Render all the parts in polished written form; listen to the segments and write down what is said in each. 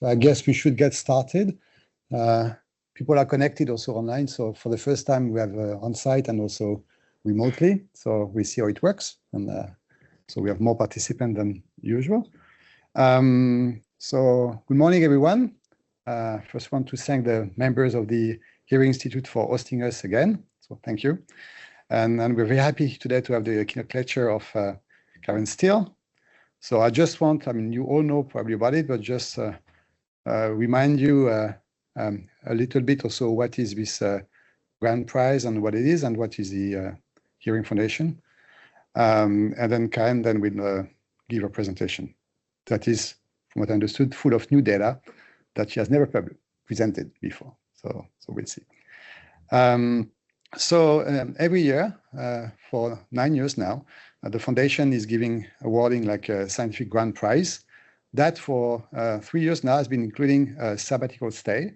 I guess we should get started. People are connected also online. So for the first time, we have on-site and also remotely. So we see how it works. And so we have more participants than usual. So good morning, everyone. First want to thank the members of the Hearing Institute for hosting us again. So thank you. And we're very happy today to have the keynote lecture of Karen Steele. So I just want, you all know probably about it, but just remind you a little bit also what is this grand prize and what it is and what is the Hearing Foundation. And then Karen then will give a presentation that is, from what I understood, full of new data that she has never presented before. So we'll see. Every year, for 9 years now, the foundation is awarding like a scientific grand prize. That for 3 years now has been including a sabbatical stay.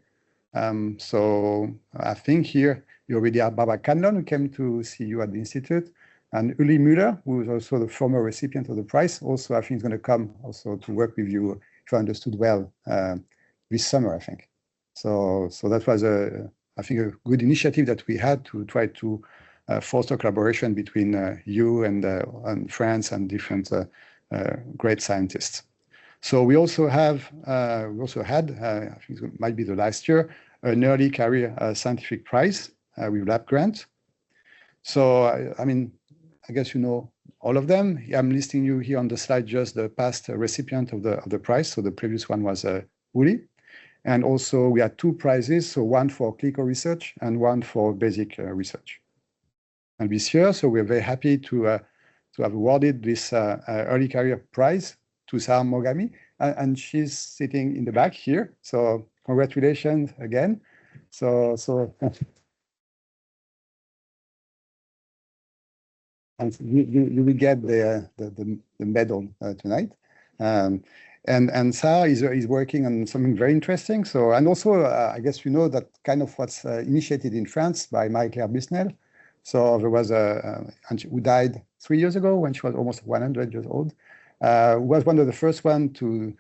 So I think here you already have Barbara Canlon, who came to see you at the Institute, and Uli Müller, who is also the former recipient of the prize. Also, I think is going to come also to work with you, if I understood well, this summer, I think. So that was I think a good initiative that we had to try to foster collaboration between you and France and different great scientists. So we also had, I think it might be the last year, an early career scientific prize with lab grant. So I guess you know all of them. I'm listing you here on the slide just the past recipient of the prize. So the previous one was Uli. And also we had 2 prizes, so one for clinical research and one for basic research. And this year, so we're very happy to have awarded this early career prize to Sarah Mogami, and she's sitting in the back here. So congratulations again. So and you will get the medal tonight. And Sarah is working on something very interesting. So, and also, I guess you know that kind of what's initiated in France by Marie-Claire Bisnel. So there was who died 3 years ago when she was almost 100 years old. Was one of the first one to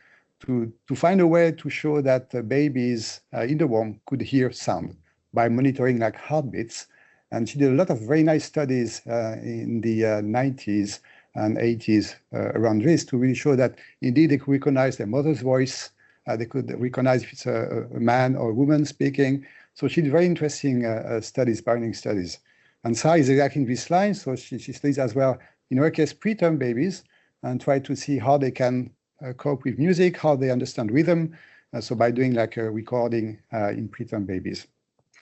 find a way to show that babies in the womb could hear sound by monitoring like heartbeats. And she did a lot of very nice studies in the 90s and 80s around this to really show that indeed they could recognize their mother's voice. They could recognize if it's a man or a woman speaking. So she did very interesting studies, pioneering studies. And Sarah is exactly in this line. So she studies as well, in her case, preterm babies and try to see how they can cope with music, how they understand rhythm. So by doing like a recording in preterm babies,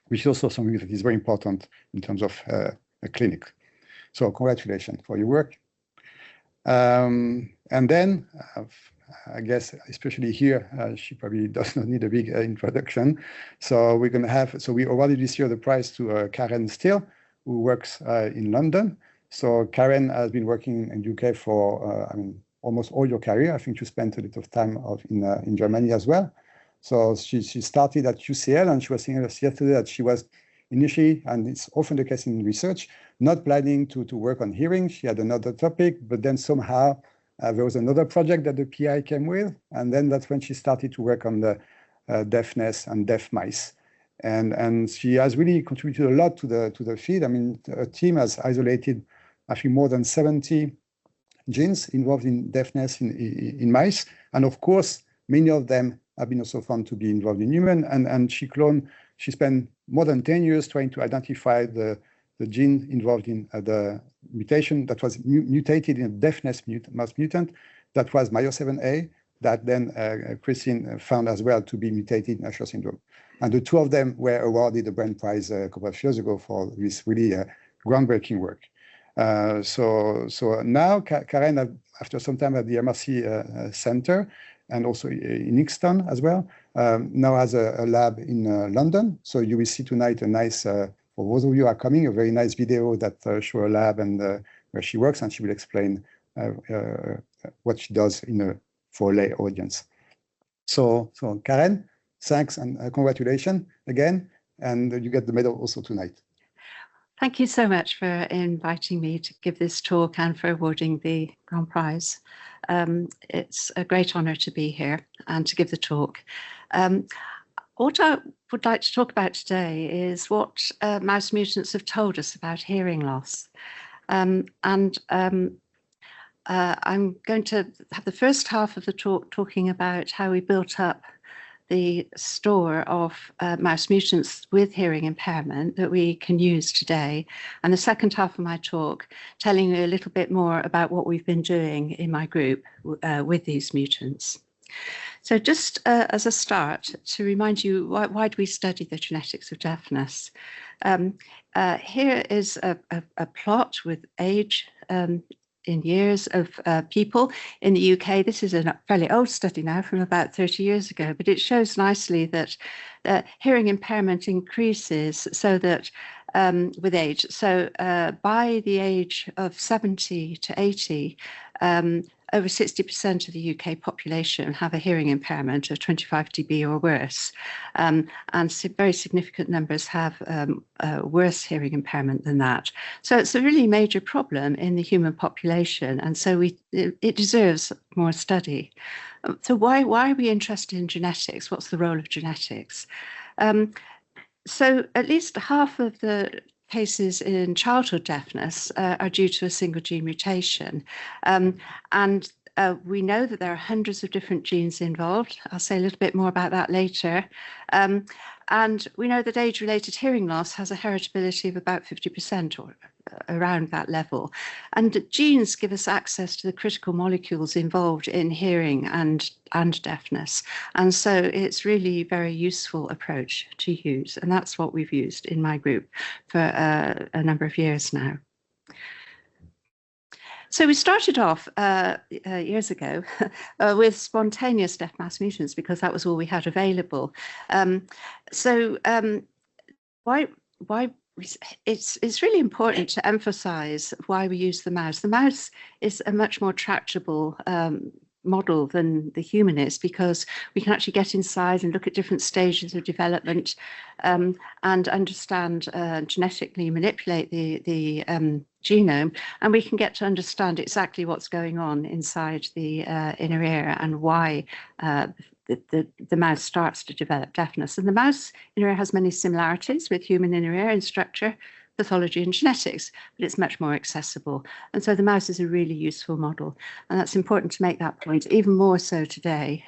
which is also something that is very important in terms of a clinic. So congratulations for your work. And then, I guess, especially here, she probably does not need a big introduction. So we're going to have, so we awarded this year the prize to Karen Steele, who works in London. So Karen has been working in UK for, almost all your career. I think you spent a little time in Germany as well. So she started at UCL, and she was saying yesterday that she was initially, and it's often the case in research, not planning to work on hearing. She had another topic, but then somehow there was another project that the PI came with. And then that's when she started to work on the deafness and deaf mice. And she has really contributed a lot to the field. Her team has isolated, I think, more than 70 genes involved in deafness in mice. And of course, many of them have been also found to be involved in human. And she spent more than 10 years trying to identify the gene involved in the mutation that was mutated in a deafness mouse mutant. That was MYO7A, that then Christine found as well to be mutated in Usher syndrome. And the 2 of them were awarded the Brand Prize a couple of years ago for this really groundbreaking work. So now Karen, after some time at the MRC Center, and also in Ixton as well, now has a lab in London. So you will see tonight a nice, for those of you who are coming, a very nice video that shows her lab and where she works, and she will explain what she does for a lay audience. So Karen, thanks and congratulations again, and you get the medal also tonight. Thank you so much for inviting me to give this talk and for awarding the Grand Prize. It's a great honour to be here and to give the talk. What I would like to talk about today is what mouse mutants have told us about hearing loss. I'm going to have the first half of the talk talking about how we built up the store of mouse mutants with hearing impairment that we can use today. And the second half of my talk telling you a little bit more about what we've been doing in my group with these mutants. So just as a start, to remind you, why do we study the genetics of deafness? Here is a plot with age in years of people in the UK. This is a fairly old study now from about 30 years ago, but it shows nicely that hearing impairment increases so that with age. So by the age of 70 to 80, over 60% of the UK population have a hearing impairment of 25 dB or worse, and very significant numbers have worse hearing impairment than that. So it's a really major problem in the human population, and so it deserves more study. So why are we interested in genetics? What's the role of genetics? So at least half of the cases in childhood deafness are due to a single gene mutation. And we know that there are hundreds of different genes involved. I'll say a little bit more about that later. And we know that age-related hearing loss has a heritability of about 50% or around that level. And genes give us access to the critical molecules involved in hearing and deafness. And so it's really a very useful approach to use. And that's what we've used in my group for a number of years now. So we started off years ago with spontaneous deaf mouse mutants because that was all we had available. Why it's really important to emphasize why we use the mouse. The mouse is a much more tractable model than the human is, because we can actually get inside and look at different stages of development and understand genetically manipulate the genome, and we can get to understand exactly what's going on inside the inner ear and why the mouse starts to develop deafness. And the mouse inner ear has many similarities with human inner ear in structure, pathology and genetics, but it's much more accessible. And so the mouse is a really useful model. And that's important to make that point, even more so today.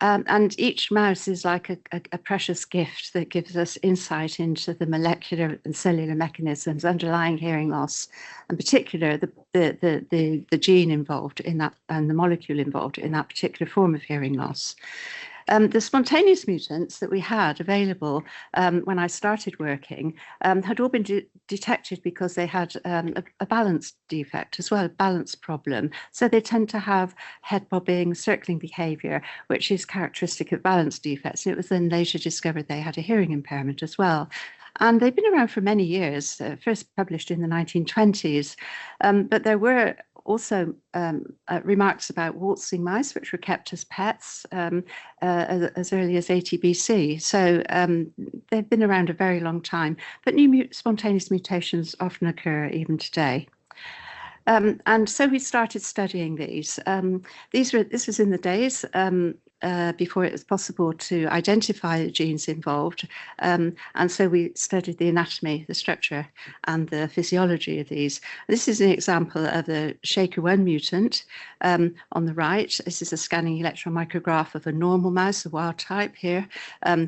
And each mouse is like a precious gift that gives us insight into the molecular and cellular mechanisms underlying hearing loss, in particular the gene involved in that and the molecule involved in that particular form of hearing loss. The spontaneous mutants that we had available when I started working had all been detected because they had a balance defect as well, a balance problem. So they tend to have head bobbing, circling behavior, which is characteristic of balance defects. And it was then later discovered they had a hearing impairment as well. And they've been around for many years, first published in the 1920s, but there were also remarks about waltzing mice, which were kept as pets as early as 80 BC. So they've been around a very long time, but new spontaneous mutations often occur even today. And so we started studying these. This was in the days before it was possible to identify the genes involved. And so we studied the anatomy, the structure, and the physiology of these. This is an example of the Shaker1 mutant on the right. This is a scanning electron micrograph of a normal mouse, a wild type here,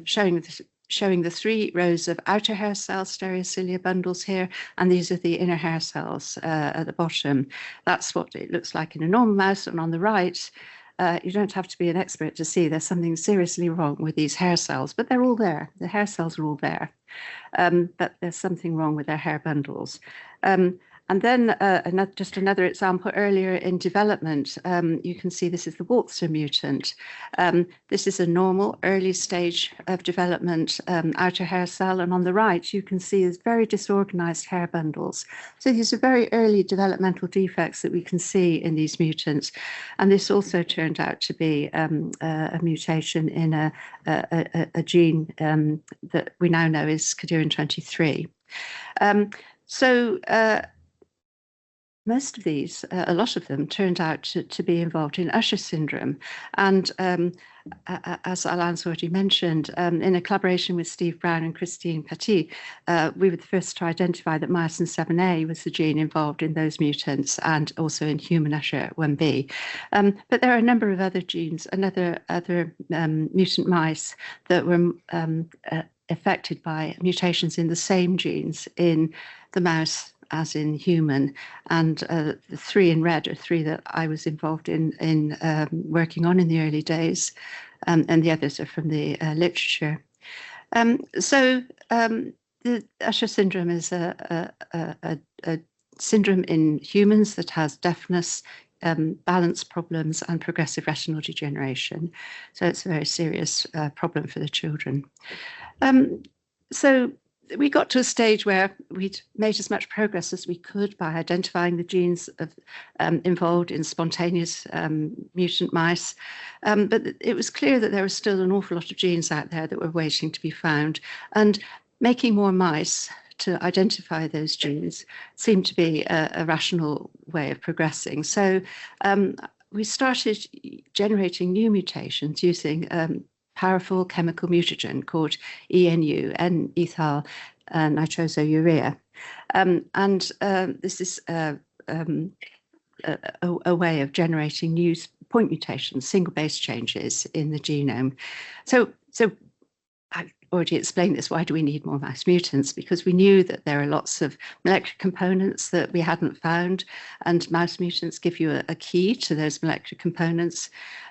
showing the 3 rows of outer hair cells, stereocilia bundles here, and these are the inner hair cells at the bottom. That's what it looks like in a normal mouse. And on the right, you don't have to be an expert to see there's something seriously wrong with these hair cells, but they're all there. The hair cells are all there, but there's something wrong with their hair bundles. And then just another example earlier in development, you can see this is the Waltzer mutant. This is a normal early stage of development outer hair cell. And on the right, you can see there's very disorganized hair bundles. So these are very early developmental defects that we can see in these mutants. And this also turned out to be a mutation in a gene that we now know is cadherin 23. So most of these, a lot of them, turned out to be involved in Usher syndrome. And as Alain's already mentioned, in a collaboration with Steve Brown and Christine Petit, we were the first to identify that myosin 7A was the gene involved in those mutants and also in human Usher 1B. But there are a number of other genes and other mutant mice that were affected by mutations in the same genes in the mouse as in human, and the three in red are three that I was involved in working on in the early days, and the others are from the literature. So the Usher syndrome is a syndrome in humans that has deafness, balance problems, and progressive retinal degeneration. So it's a very serious problem for the children. So we got to a stage where we'd made as much progress as we could by identifying the genes involved in spontaneous mutant mice. But it was clear that there was still an awful lot of genes out there that were waiting to be found. And making more mice to identify those genes seemed to be a rational way of progressing. So we started generating new mutations using powerful chemical mutagen called ENU, N-ethyl nitrosourea. And this is a way of generating new point mutations, single base changes in the genome. So I've already explained this. Why do we need more mouse mutants? Because we knew that there are lots of molecular components that we hadn't found, and mouse mutants give you a key to those molecular components.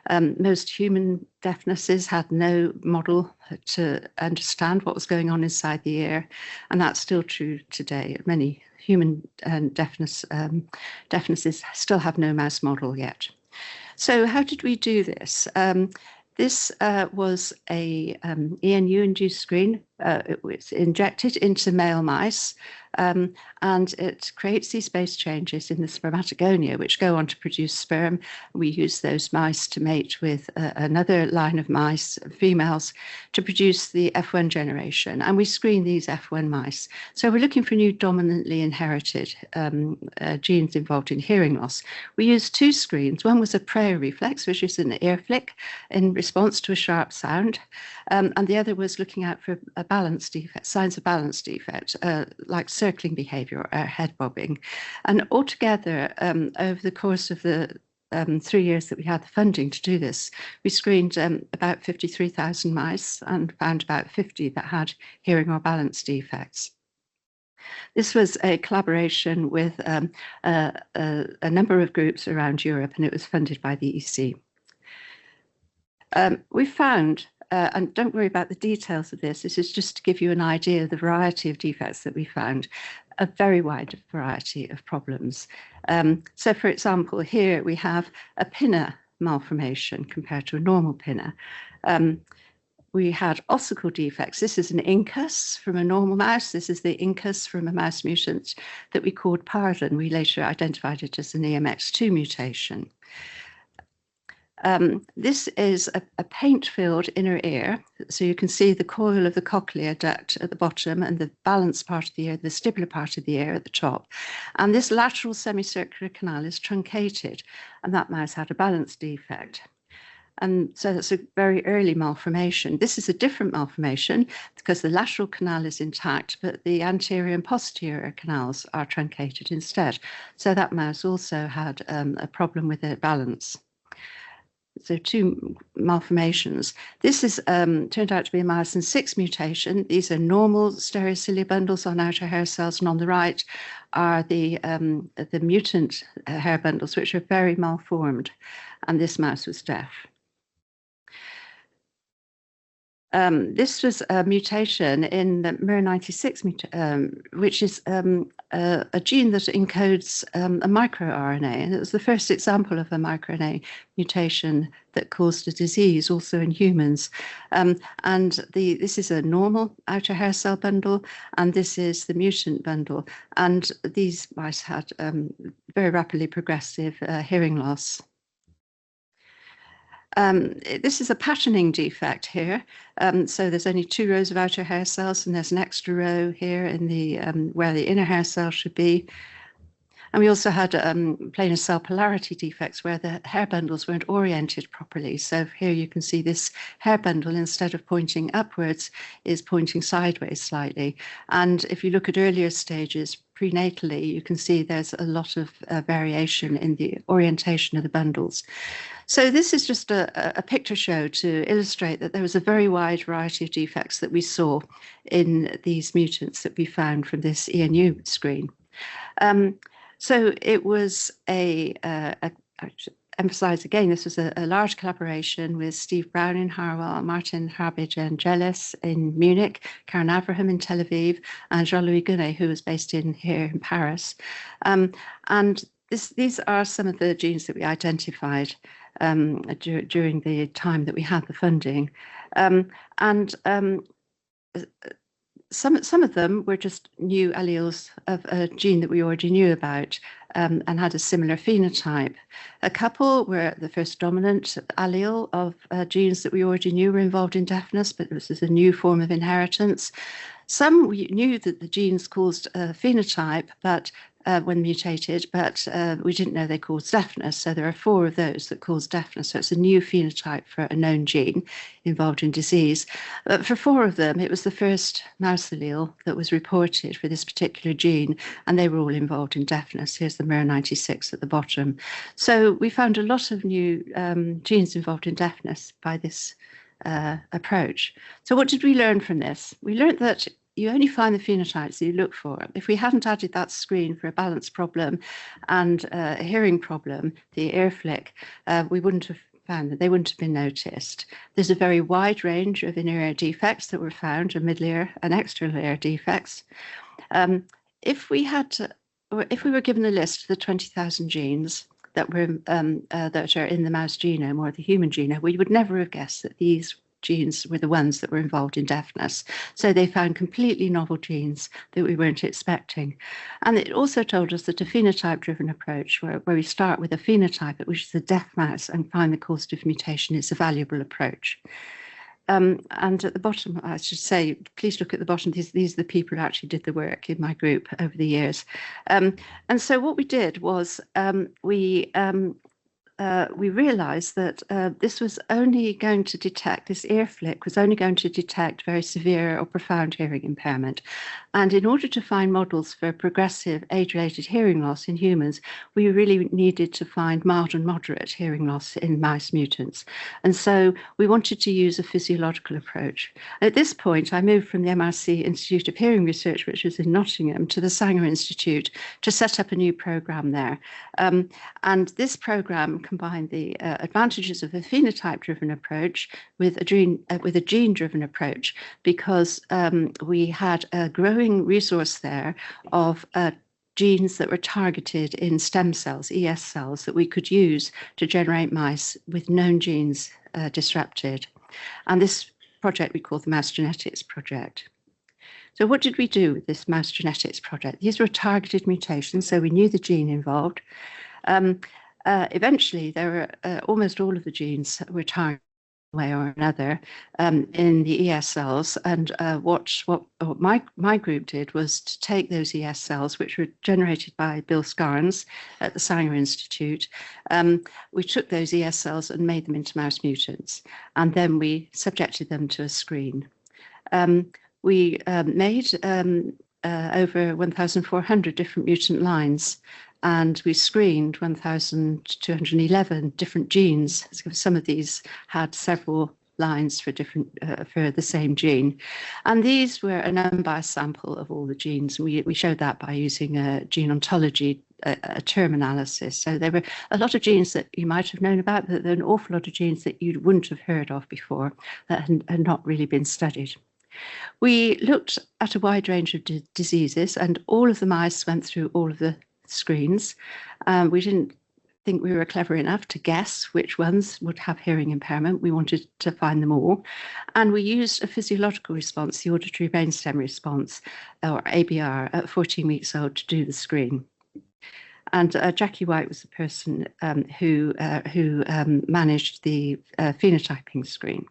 Most human deafnesses had no model to understand what was going on inside the ear, and that's still true today. Many human deafnesses still have no mouse model yet. So how did we do this? This was a ENU-induced screen. It was injected into male mice, and it creates these base changes in the spermatogonia, which go on to produce sperm. We use those mice to mate with another line of mice, females, to produce the F1 generation. And we screen these F1 mice. So we're looking for new dominantly inherited genes involved in hearing loss. We used two screens. One was a prayer reflex, which is an ear flick in response to a sharp sound. And the other was looking out for a balance defect, signs of balance defect, like circling behavior or head bobbing. And altogether, over the course of the 3 years that we had the funding to do this, we screened about 53,000 mice and found about 50 that had hearing or balance defects. This was a collaboration with a number of groups around Europe, and it was funded by the EC. We found, and don't worry about the details of this, this is just to give you an idea of the variety of defects that we found, a very wide variety of problems. So for example, here we have a pinna malformation compared to a normal pinna. We had ossicle defects. This is an incus from a normal mouse. This is the incus from a mouse mutant that we called pardon. We later identified it as an EMX2 mutation. This is a paint-filled inner ear. So you can see the coil of the cochlear duct at the bottom and the balance part of the ear, the vestibular part of the ear at the top. And this lateral semicircular canal is truncated, and that mouse had a balance defect. And so that's a very early malformation. This is a different malformation because the lateral canal is intact, but the anterior and posterior canals are truncated instead. So that mouse also had a problem with their balance. So two malformations. This is turned out to be a myosin 6 mutation. These are normal stereocilia bundles on outer hair cells, and on the right are the mutant hair bundles, which are very malformed. And this mouse was deaf. This was a mutation in the MIR96, which is a gene that encodes a microRNA, and it was the first example of a microRNA mutation that caused a disease, also in humans. This is a normal outer hair cell bundle, and this is the mutant bundle. And these mice had very rapidly progressive hearing loss. This is a patterning defect here. So there's only 2 rows of outer hair cells, and there's an extra row here in the where the inner hair cell should be. And we also had planar cell polarity defects where the hair bundles weren't oriented properly. So here you can see this hair bundle, instead of pointing upwards, is pointing sideways slightly. And if you look at earlier stages, prenatally, you can see there's a lot of variation in the orientation of the bundles. So this is just a picture show to illustrate that there was a very wide variety of defects that we saw in these mutants that we found from this ENU screen. So it was I should emphasize again, this was a large collaboration with Steve Brown in Harwell, Martin Harbage and Jelis in Munich, Karen Avraham in Tel Aviv, and Jean-Louis Gunnet, who was based here in Paris. And these are some of the genes that we identified during the time that we had the funding. Some of them were just new alleles of a gene that we already knew about and had a similar phenotype. A couple were the first dominant allele of genes that we already knew were involved in deafness, but this is a new form of inheritance. Some we knew that the genes caused a phenotype, but when mutated, but we didn't know they caused deafness. So there are 4 of those that cause deafness. So it's a new phenotype for a known gene involved in disease. But for 4 of them, it was the first mouse allele that was reported for this particular gene, and they were all involved in deafness. Here's the MER96 at the bottom. So we found a lot of new genes involved in deafness by this approach. So what did we learn from this? We learned that you only find the phenotypes that you look for. If we hadn't added that screen for a balance problem and a hearing problem, the ear flick, we wouldn't have found that. They wouldn't have been noticed. There's a very wide range of inner ear defects that were found, and middle ear and external ear defects. If we were given a list of the 20,000 genes that were that are in the mouse genome or the human genome, we would never have guessed that these genes were the ones that were involved in deafness. So they found completely novel genes that we weren't expecting. And it also told us that a phenotype-driven approach, where we start with a phenotype, which is a deaf mouse, and find the causative mutation, is a valuable approach. And at the bottom, I should say, please look at the bottom. These are the people who actually did the work in my group over the years. And so what we did was we realized that this was only going to detect, this ear flick was only going to detect very severe or profound hearing impairment. And in order to find models for progressive age-related hearing loss in humans, we really needed to find mild and moderate hearing loss in mouse mutants. And so we wanted to use a physiological approach. At this point, I moved from the MRC Institute of Hearing Research, which was in Nottingham, to the Sanger Institute to set up a new program there. And this program combine the advantages of a phenotype-driven approach with a gene-driven approach, because we had a growing resource there of genes that were targeted in stem cells, ES cells, that we could use to generate mice with known genes disrupted. And this project we call the Mouse Genetics Project. So what did we do with this Mouse Genetics Project? These were targeted mutations, so we knew the gene involved. Eventually, there were almost all of the genes were targeted one way or another in the ES cells. And what my group did was to take those ES cells, which were generated by Bill Scarnes at the Sanger Institute. We took those ES cells and made them into mouse mutants, and then we subjected them to a screen. We made over 1,400 different mutant lines, and we screened 1,211 different genes. Some of these had several lines for the same gene. And these were an unbiased sample of all the genes. We showed that by using a gene ontology, a term analysis. So there were a lot of genes that you might have known about, but there are an awful lot of genes that you wouldn't have heard of before that had not really been studied. We looked at a wide range of diseases, and all of the mice went through all of the screens. We didn't think we were clever enough to guess which ones would have hearing impairment. We wanted to find them all. And we used a physiological response, the auditory brainstem response, or ABR, at 14 weeks old to do the screen. And Jackie White was the person who managed the phenotyping screen.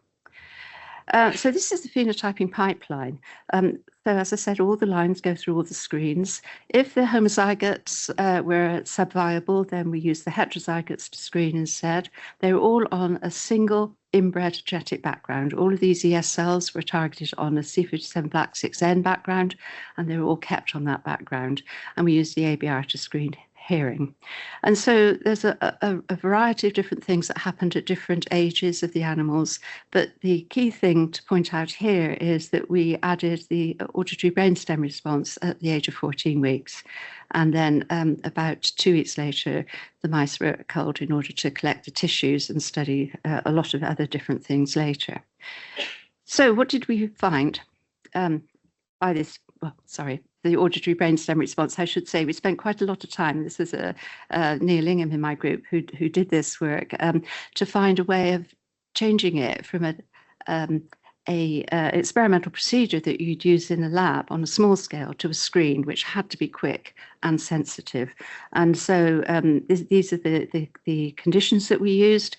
So this is the phenotyping pipeline. So as I said, all the lines go through all the screens. If the homozygotes were subviable, then we use the heterozygotes to screen instead. They're all on a single inbred genetic background. All of these ES cells were targeted on a C57 black 6N background, and they were all kept on that background. And we use the ABR to screen hearing. And so there's a variety of different things that happened at different ages of the animals. But the key thing to point out here is that we added the auditory brainstem response at the age of 14 weeks. And then about 2 weeks later, the mice were culled in order to collect the tissues and study a lot of other different things later. So what did we find by this? Well, sorry, the auditory brainstem response, I should say. We spent quite a lot of time. This is Neil Ingham in my group who did this work to find a way of changing it from an experimental procedure that you'd use in a lab on a small scale to a screen, which had to be quick and sensitive. And so these are the conditions that we used.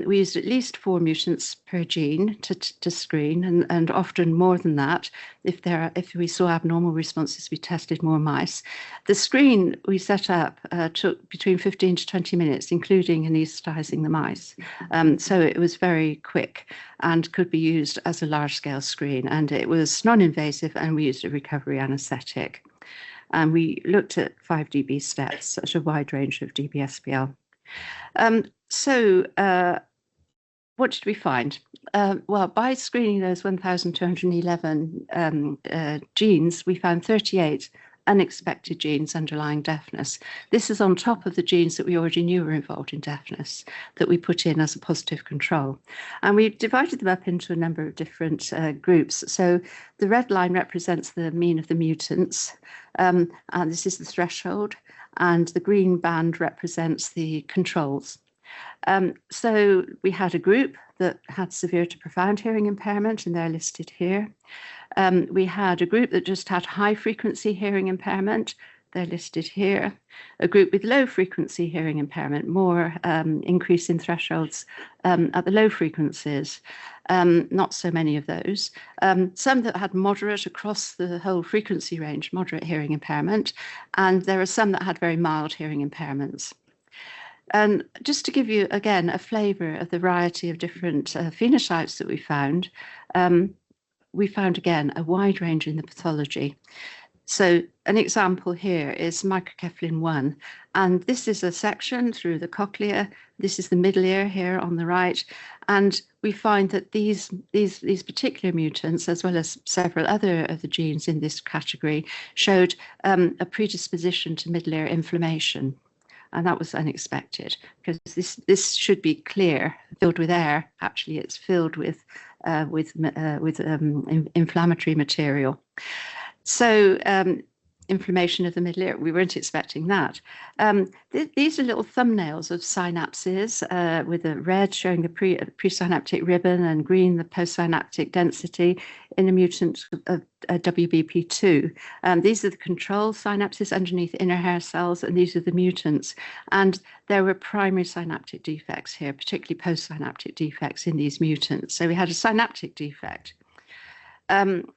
We used at least 4 mutants per gene to screen, and often more than that. If we saw abnormal responses, we tested more mice. The screen we set up took between 15 to 20 minutes, including anesthetizing the mice. So it was very quick and could be used as a large-scale screen. And it was non-invasive, and we used a recovery anesthetic. And we looked at 5 dB steps, such a wide range of dBSBL. What did we find? Well, by screening those 1,211 genes, we found 38 unexpected genes underlying deafness. This is on top of the genes that we already knew were involved in deafness that we put in as a positive control. And we divided them up into a number of different groups. So the red line represents the mean of the mutants, and this is the threshold, and the green band represents the controls. So we had a group that had severe to profound hearing impairment, and they're listed here. We had a group that just had high frequency hearing impairment. They're listed here. A group with low frequency hearing impairment, more increase in thresholds at the low frequencies. Not so many of those. Some that had moderate across the whole frequency range, moderate hearing impairment. And there are some that had very mild hearing impairments. And just to give you, again, a flavour of the variety of different phenotypes that we found, again, a wide range in the pathology. So an example here is microcephalin 1, and this is a section through the cochlea. This is the middle ear here on the right, and we find that these particular mutants, as well as several other of the genes in this category, showed a predisposition to middle ear inflammation. And that was unexpected, because this should be clear, filled with air. Actually, it's filled with inflammatory material. So inflammation of the middle ear, we weren't expecting that. These are little thumbnails of synapses with a red showing the presynaptic ribbon and green the postsynaptic density in a mutant of WBP2. These are the control synapses underneath inner hair cells, and these are the mutants. And there were primary synaptic defects here, particularly postsynaptic defects in these mutants. So we had a synaptic defect.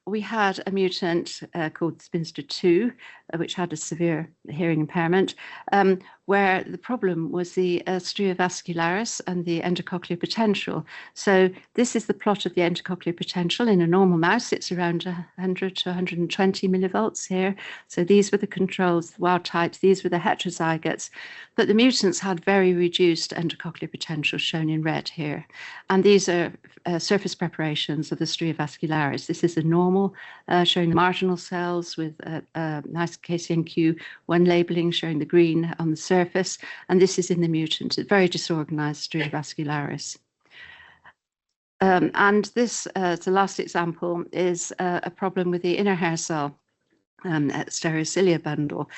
We had a mutant called Spinster 2, which had a severe hearing impairment, where the problem was the stria vascularis and the endocochlear potential. So this is the plot of the endocochlear potential in a normal mouse. It's around 100 to 120 millivolts here. So these were the controls, wild types. These were the heterozygotes. But the mutants had very reduced endocochlear potential, shown in red here. And these are surface preparations of the stria vascularis. This is a normal, showing the marginal cells with nice KCNQ1 labeling, showing the green on the surface. And this is in the mutant, a very disorganized stria vascularis. And this, the last example, is a problem with the inner hair cell stereocilia bundle.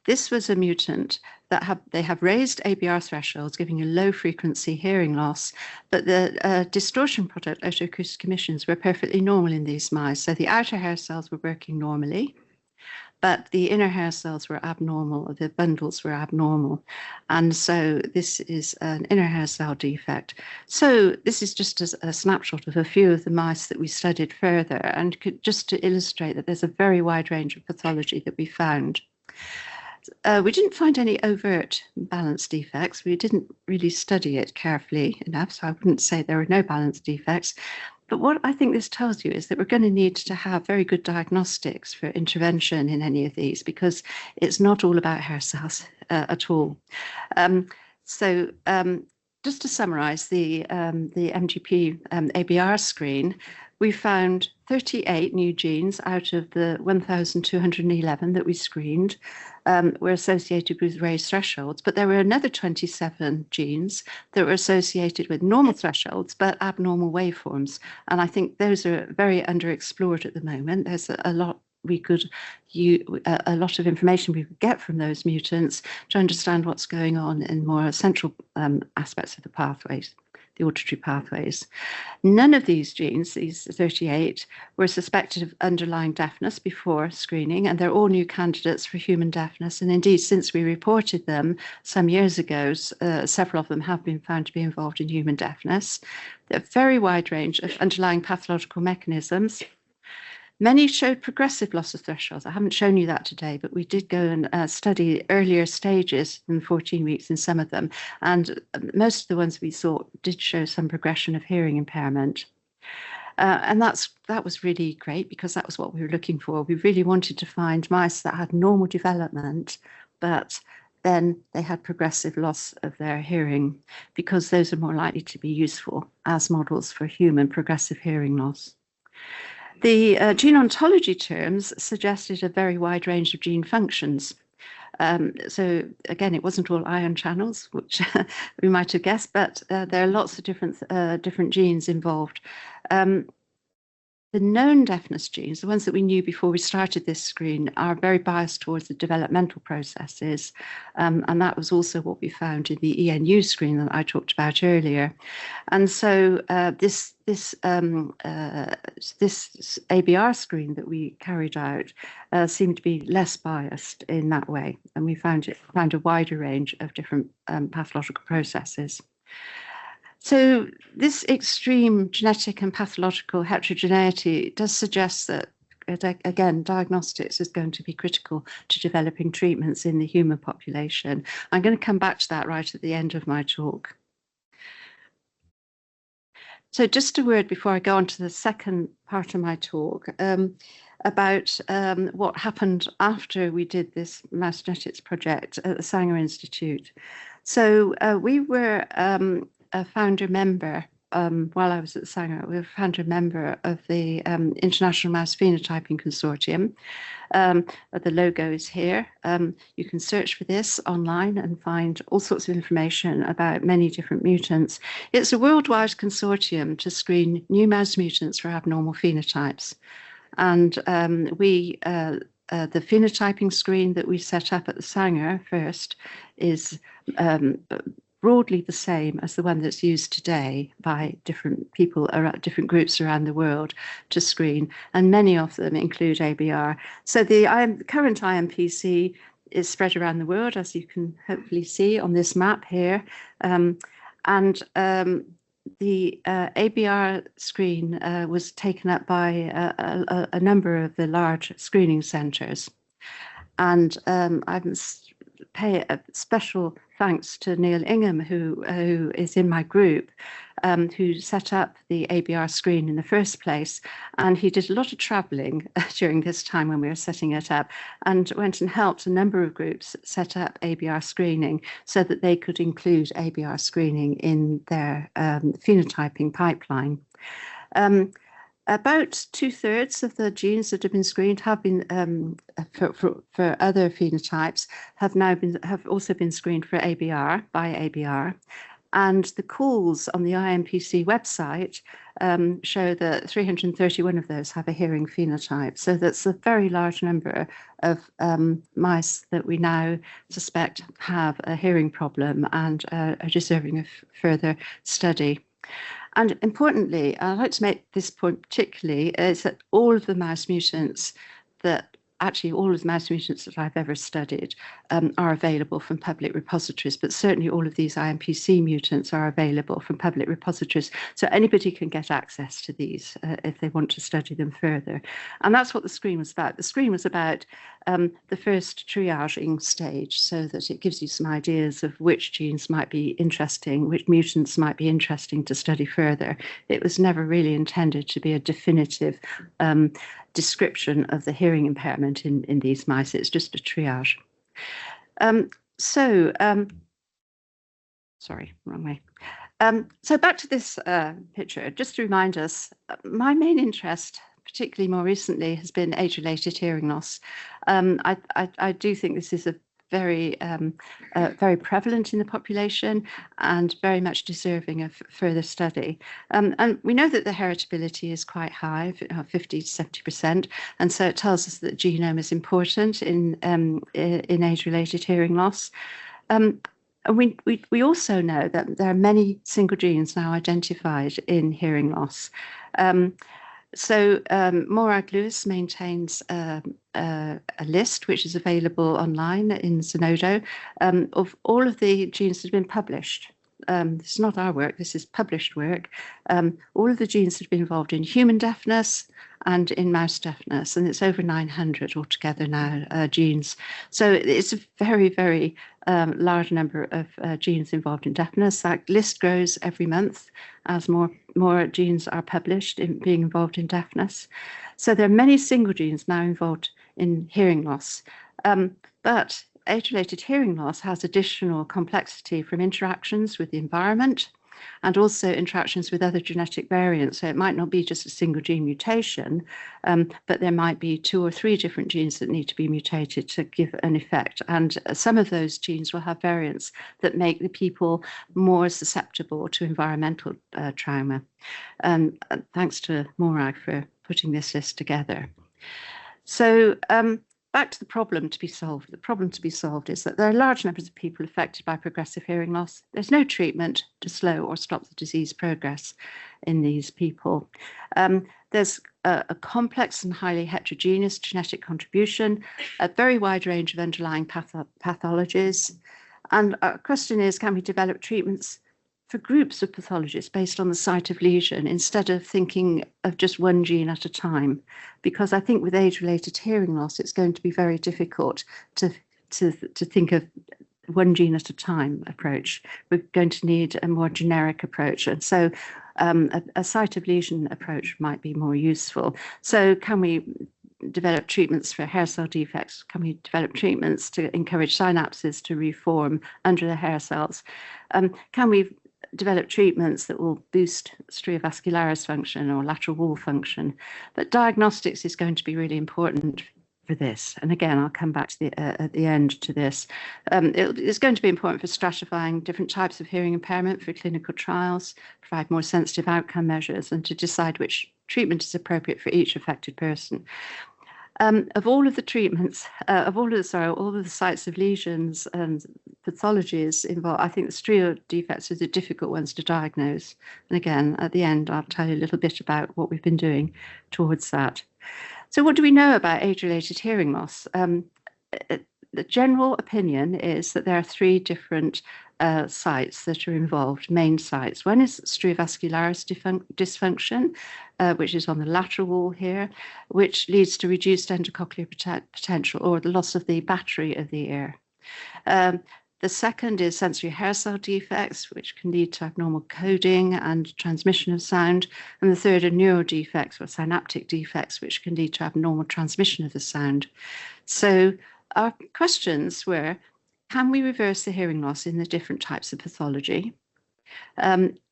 This was a mutant that they have raised ABR thresholds, giving a low frequency hearing loss, but the distortion product otoacoustic emissions were perfectly normal in these mice. So the outer hair cells were working normally, but the inner hair cells were abnormal, the bundles were abnormal. And so this is an inner hair cell defect. So this is just a snapshot of a few of the mice that we studied further, and just to illustrate that there's a very wide range of pathology that we found. We didn't find any overt balance defects. We didn't really study it carefully enough, so I wouldn't say there were no balance defects. But what I think this tells you is that we're going to need to have very good diagnostics for intervention in any of these, because it's not all about hair cells at all. Just to summarize the MGP ABR screen, we found 38 new genes out of the 1,211 that we screened were associated with raised thresholds, but there were another 27 genes that were associated with normal thresholds but abnormal waveforms. And I think those are very underexplored at the moment. There's a lot a lot of information we could get from those mutants to understand what's going on in more central aspects of the pathways, the auditory pathways. None of these genes, these 38, were suspected of underlying deafness before screening, and they're all new candidates for human deafness. And indeed, since we reported them some years ago, several of them have been found to be involved in human deafness. There are a very wide range of underlying pathological mechanisms. Many showed progressive loss of thresholds. I haven't shown you that today, but we did go and study earlier stages than 14 weeks in some of them. And most of the ones we saw did show some progression of hearing impairment. And that was really great, because that was what we were looking for. We really wanted to find mice that had normal development, but then they had progressive loss of their hearing, because those are more likely to be useful as models for human progressive hearing loss. The gene ontology terms suggested a very wide range of gene functions. So again, it wasn't all ion channels, which we might have guessed, but there are lots of different genes involved. The known deafness genes, the ones that we knew before we started this screen, are very biased towards the developmental processes. And that was also what we found in the ENU screen that I talked about earlier. And so this ABR screen that we carried out seemed to be less biased in that way. And we found a wider range of different pathological processes. So this extreme genetic and pathological heterogeneity does suggest that, again, diagnostics is going to be critical to developing treatments in the human population. I'm going to come back to that right at the end of my talk. So just a word before I go on to the second part of my talk about what happened after we did this mouse genetics project at the Sanger Institute. So we were a founder member, while I was at Sanger, we were a founder member of the International Mouse Phenotyping Consortium. The logo is here. You can search for this online and find all sorts of information about many different mutants. It's a worldwide consortium to screen new mouse mutants for abnormal phenotypes. And the phenotyping screen that we set up at the Sanger first is broadly the same as the one that's used today by different people, different groups around the world to screen, and many of them include ABR. So the current IMPC is spread around the world, as you can hopefully see on this map here, the ABR screen was taken up by a number of the large screening centres, and I must pay a special thanks to Neil Ingham, who is in my group, who set up the ABR screen in the first place. And he did a lot of travelling during this time when we were setting it up, and went and helped a number of groups set up ABR screening so that they could include ABR screening in their phenotyping pipeline. About 2/3 of the genes that have been screened have been for other phenotypes have also been screened for ABR by ABR, and the calls on the IMPC website show that 331 of those have a hearing phenotype. So that's a very large number of mice that we now suspect have a hearing problem and are deserving of further study. And importantly, I'd like to make this point particularly, is that all of the mouse mutants that actually all of the mouse mutants that I've ever studied are available from public repositories, but certainly all of these IMPC mutants are available from public repositories. So anybody can get access to these if they want to study them further. And that's what the screen was about. The screen was about the first triaging stage, so that it gives you some ideas of which genes might be interesting, which mutants might be interesting to study further. It was never really intended to be a definitive description of the hearing impairment in these mice. It's just a triage. Sorry, wrong way. So back to this picture, just to remind us, my main interest, particularly more recently, has been age-related hearing loss. I do think this is a very prevalent in the population and very much deserving of further study. And we know that the heritability is quite high, 50 to 70%, and so it tells us that the genome is important in age-related hearing loss. We also know that there are many single genes now identified in hearing loss. So Morag Lewis maintains a list which is available online in Zenodo of all of the genes that have been published. This is not our work, this is published work. All of the genes that have been involved in human deafness and in mouse deafness, and it's over 900 altogether now, genes. So it's a very, very large number of genes involved in deafness. That list grows every month as more genes are published in being involved in deafness. So there are many single genes now involved in hearing loss. But age-related hearing loss has additional complexity from interactions with the environment and also interactions with other genetic variants. So it might not be just a single gene mutation, but there might be 2 or 3 different genes that need to be mutated to give an effect. And some of those genes will have variants that make the people more susceptible to environmental trauma. Thanks to Morag for putting this list together. So back to the problem to be solved. The problem to be solved is that there are large numbers of people affected by progressive hearing loss. There's no treatment to slow or stop the disease progress in these people. There's a complex and highly heterogeneous genetic contribution, a very wide range of underlying pathologies. And our question is, can we develop treatments for groups of pathologies based on the site of lesion instead of thinking of just one gene at a time? Because I think with age-related hearing loss, it's going to be very difficult to think of one gene at a time approach. We're going to need a more generic approach. And so a site of lesion approach might be more useful. So can we develop treatments for hair cell defects? Can we develop treatments to encourage synapses to reform under the hair cells? Can we develop treatments that will boost stria vascularis function or lateral wall function? But diagnostics is going to be really important for this. And again, I'll come back to at the end to this. It's going to be important for stratifying different types of hearing impairment for clinical trials, provide more sensitive outcome measures, and to decide which treatment is appropriate for each affected person. Of all of the treatments, all of the sites of lesions and pathologies involved, I think the stria defects are the difficult ones to diagnose. And again, at the end, I'll tell you a little bit about what we've been doing towards that. So what do we know about age-related hearing loss? The general opinion is that there are 3 different sites that are involved, main sites. One is stria vascularis dysfunction, which is on the lateral wall here, which leads to reduced endocochlear potential or the loss of the battery of the ear. The second is sensory hair cell defects, which can lead to abnormal coding and transmission of sound. And the third are neural defects or synaptic defects, which can lead to abnormal transmission of the sound. So our questions were, can we reverse the hearing loss in the different types of pathology?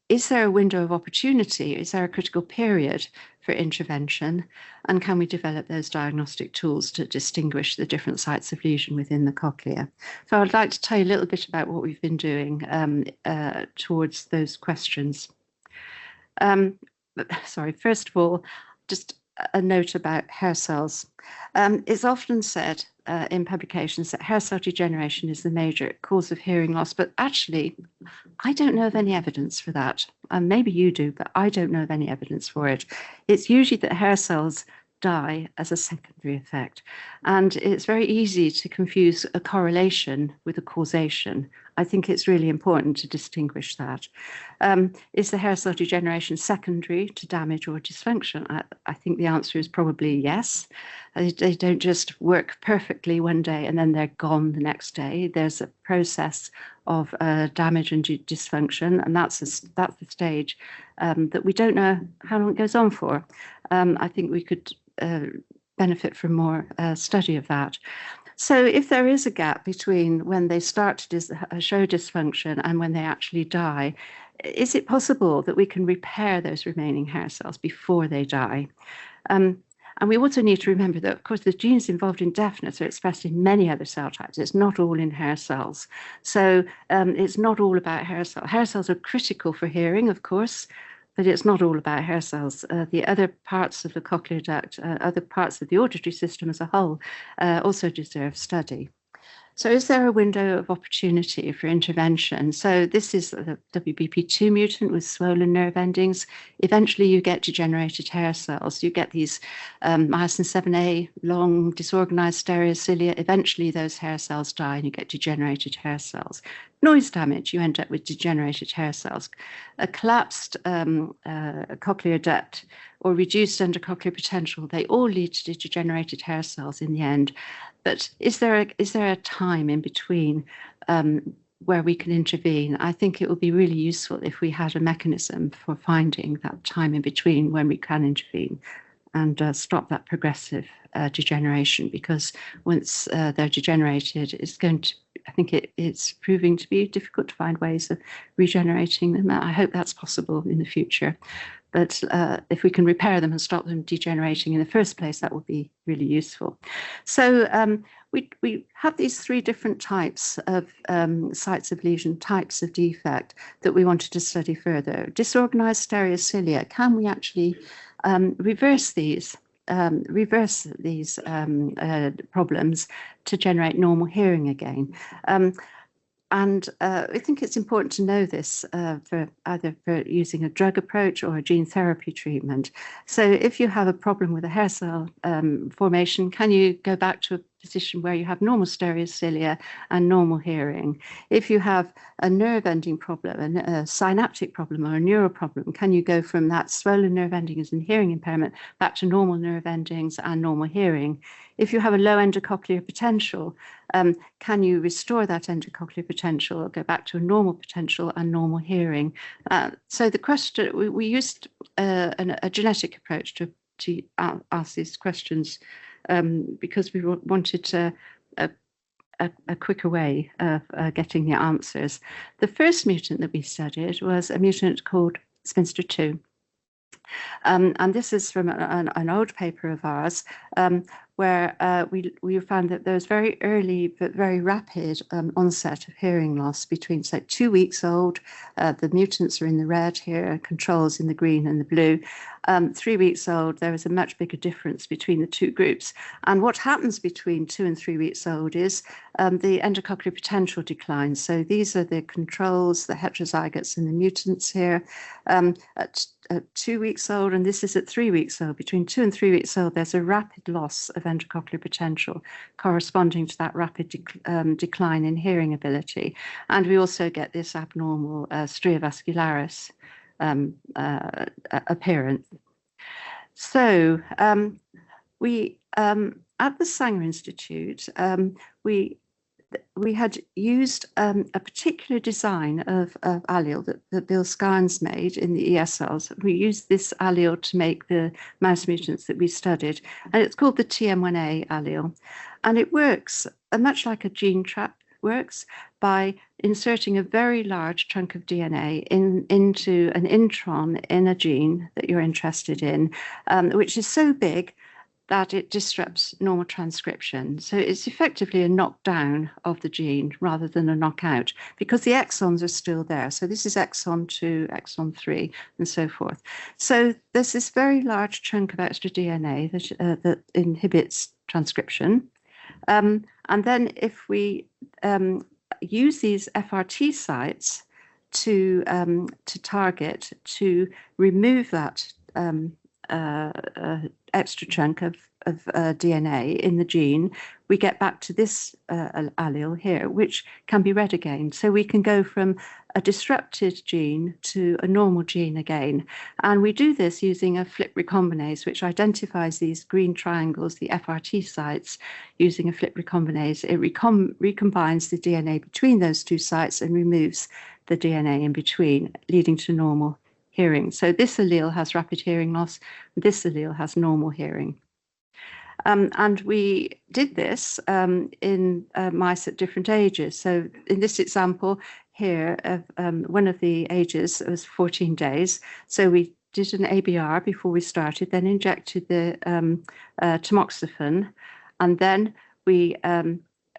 Is there a window of opportunity? Is there a critical period for intervention? And can we develop those diagnostic tools to distinguish the different sites of lesion within the cochlea? So I'd like to tell you a little bit about what we've been doing towards those questions. First of all, just a note about hair cells. It's often said in publications that hair cell degeneration is the major cause of hearing loss, but actually, I don't know of any evidence for that. Maybe you do, but I don't know of any evidence for it. It's usually that hair cells die as a secondary effect. And it's very easy to confuse a correlation with a causation. I think it's really important to distinguish that. Is the hair cell degeneration secondary to damage or dysfunction? I think the answer is probably yes. They don't just work perfectly one day and then they're gone the next day. There's a process of damage and dysfunction, and that's the stage that we don't know how long it goes on for. I think we could benefit from more study of that. So if there is a gap between when they start to show dysfunction and when they actually die, is it possible that we can repair those remaining hair cells before they die? And we also need to remember that, of course, the genes involved in deafness are expressed in many other cell types. It's not all in hair cells. So it's not all about hair cells. Hair cells are critical for hearing, of course, but it's not all about hair cells. The other parts of the cochlear duct, other parts of the auditory system as a whole also deserve study. So is there a window of opportunity for intervention? So this is the WBP2 mutant with swollen nerve endings. Eventually you get degenerated hair cells. You get these myosin 7A, long disorganized stereocilia. Eventually those hair cells die and you get degenerated hair cells. Noise damage, you end up with degenerated hair cells. A collapsed cochlear duct or reduced endocochlear potential, they all lead to degenerated hair cells in the end. But is there a time in between where we can intervene? I think it would be really useful if we had a mechanism for finding that time in between when we can intervene and stop that progressive degeneration, because once they're degenerated, I think it's proving to be difficult to find ways of regenerating them. I hope that's possible in the future. But if we can repair them and stop them degenerating in the first place, that would be really useful. So we have these three different types of sites of lesion, types of defect that we wanted to study further. Disorganized stereocilia, can we actually reverse these problems to generate normal hearing again? And I think it's important to know this for either for using a drug approach or a gene therapy treatment. So if you have a problem with a hair cell formation, can you go back to a position where you have normal stereocilia and normal hearing? If you have a nerve ending problem, a synaptic problem or a neural problem, can you go from that swollen nerve endings and hearing impairment back to normal nerve endings and normal hearing? If you have a low endocochlear potential, can you restore that endocochlear potential or go back to a normal potential and normal hearing? So the question, we used a genetic approach to ask these questions because we wanted a quicker way of getting the answers. The first mutant that we studied was a mutant called Spinster 2. And this is from an old paper of ours, where we found that there was very early but very rapid onset of hearing loss between 2 weeks old. The mutants are in the red here, controls in the green and the blue. 3 weeks old, there was a much bigger difference between the two groups. And what happens between 2 and 3 weeks old is the endocochlear potential declines. So these are the controls, the heterozygotes and the mutants here. At 2 weeks old, and this is at 3 weeks old. Between 2 and 3 weeks old, there's a rapid loss of endocochlear potential corresponding to that rapid decline in hearing ability. And we also get this abnormal stria vascularis appearance. So we at the Sanger Institute, we had used a particular design of allele that Bill Skynes made in the ESLs. We used this allele to make the mouse mutants that we studied, and it's called the TM1A allele. And it works much like a gene trap works by inserting a very large chunk of DNA into an intron in a gene that you're interested in, which is so big that it disrupts normal transcription. So it's effectively a knockdown of the gene rather than a knockout, because the exons are still there. So this is exon 2, exon 3, and so forth. So there's this very large chunk of extra DNA that inhibits transcription. And then if we use these FRT sites to target, to remove that extra chunk of DNA in the gene, we get back to this allele here, which can be read again. So we can go from a disrupted gene to a normal gene again. And we do this using a flip recombinase, which identifies these green triangles, the FRT sites, using a flip recombinase. It recombines the DNA between those two sites and removes the DNA in between, leading to normal hearing. So this allele has rapid hearing loss, this allele has normal hearing. And we did this in mice at different ages. So in this example here, one of the ages was 14 days. So we did an ABR before we started, then injected the tamoxifen, and then we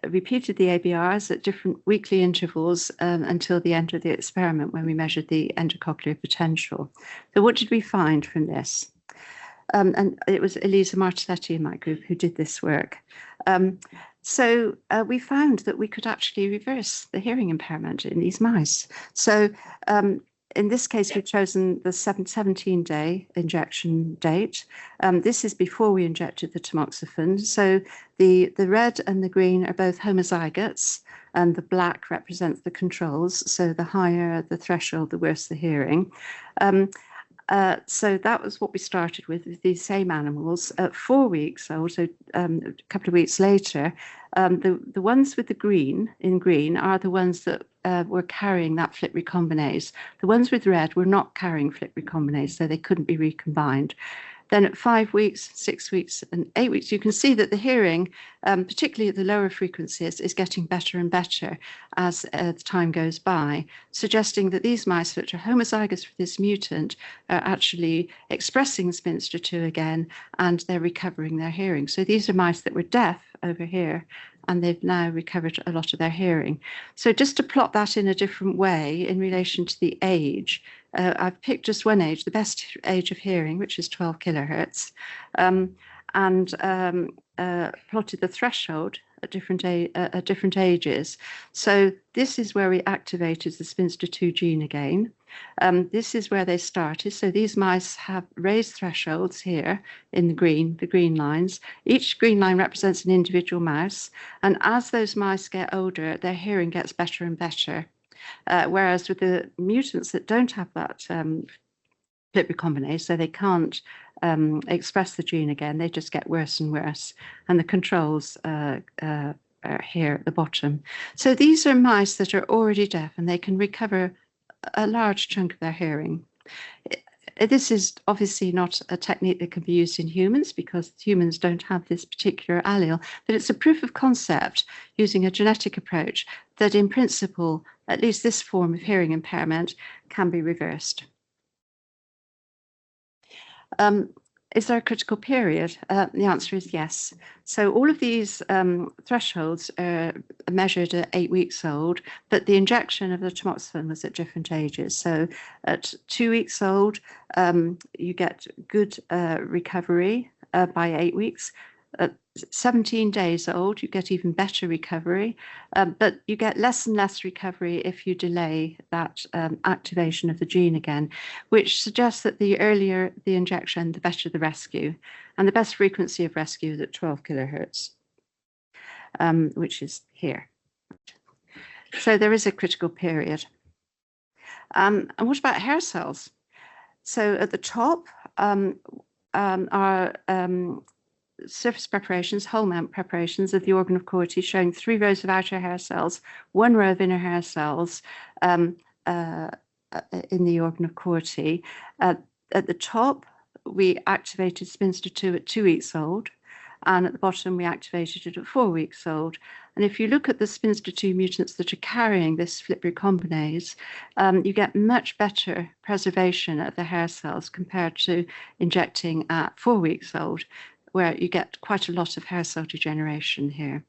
repeated the ABRs at different weekly intervals until the end of the experiment, when we measured the endocochlear potential. So what did we find from this? And it was Elisa Martelletti in my group who did this work. So we found that we could actually reverse the hearing impairment in these mice. So in this case, we've chosen the 17-day injection date. This is before we injected the tamoxifen. So the red and the green are both homozygotes, and the black represents the controls. So the higher the threshold, the worse the hearing. So that was what we started with these same animals. At 4 weeks old, so a couple of weeks later, the ones with the green are the ones that were carrying that flip recombinase. The ones with red were not carrying flip recombinase, so they couldn't be recombined. Then at 5 weeks, 6 weeks, and 8 weeks, you can see that the hearing, particularly at the lower frequencies, is getting better and better as the time goes by, suggesting that these mice, which are homozygous for this mutant, are actually expressing spinster2 again, and they're recovering their hearing. So these are mice that were deaf over here, and they've now recovered a lot of their hearing. So just to plot that in a different way in relation to the age, I've picked just one age, the best age of hearing, which is 12 kilohertz, and plotted the threshold at different ages. So this is where we activated the spinster2 gene again. This is where they started. So these mice have raised thresholds here in the green lines. Each green line represents an individual mouse. And as those mice get older, their hearing gets better and better. Whereas with the mutants that don't have that flip recombinase, so they can't express the gene again, they just get worse and worse. And the controls are here at the bottom. So these are mice that are already deaf, and they can recover a large chunk of their hearing. This is obviously not a technique that can be used in humans, because humans don't have this particular allele, but it's a proof of concept using a genetic approach that in principle, at least this form of hearing impairment can be reversed. Is there a critical period? The answer is yes. So all of these thresholds are measured at 8 weeks old, but the injection of the tamoxifen was at different ages. So at 2 weeks old, you get good recovery by 8 weeks. At 17 days old, you get even better recovery, but you get less and less recovery if you delay that activation of the gene again, which suggests that the earlier the injection, the better the rescue. And the best frequency of rescue is at 12 kilohertz, which is here. So there is a critical period. And what about hair cells? So at the top are surface preparations, whole mount preparations of the organ of Corti, showing 3 rows of outer hair cells, 1 row of inner hair cells in the organ of Corti. At the top, we activated spinster2 at 2 weeks old, and at the bottom, we activated it at 4 weeks old. And if you look at the spinster2 mutants that are carrying this flip recombinase, you get much better preservation of the hair cells compared to injecting at 4 weeks old, where you get quite a lot of hair cell degeneration here.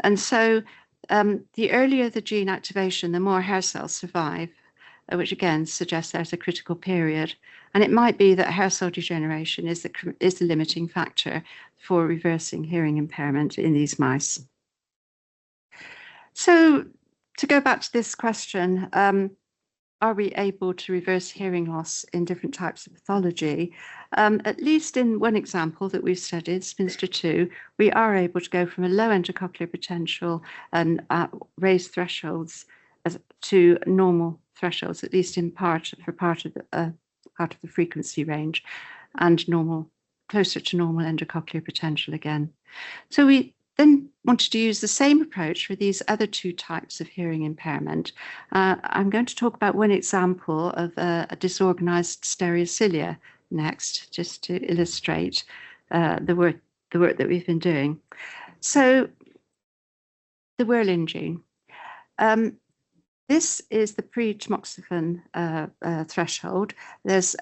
And so the earlier the gene activation, the more hair cells survive, which again suggests there's a critical period. And it might be that hair cell degeneration is the limiting factor for reversing hearing impairment in these mice. So to go back to this question, are we able to reverse hearing loss in different types of pathology? At least in one example that we've studied, Spinster 2, we are able to go from a low endocochlear potential and raise thresholds to normal thresholds, at least in part of the frequency range, and closer to normal endocochlear potential again. So we then wanted to use the same approach for these other two types of hearing impairment. I'm going to talk about one example of a disorganized stereocilia next, just to illustrate the work that we've been doing. So the Whirlin gene. This is the pre-tamoxifen threshold. There's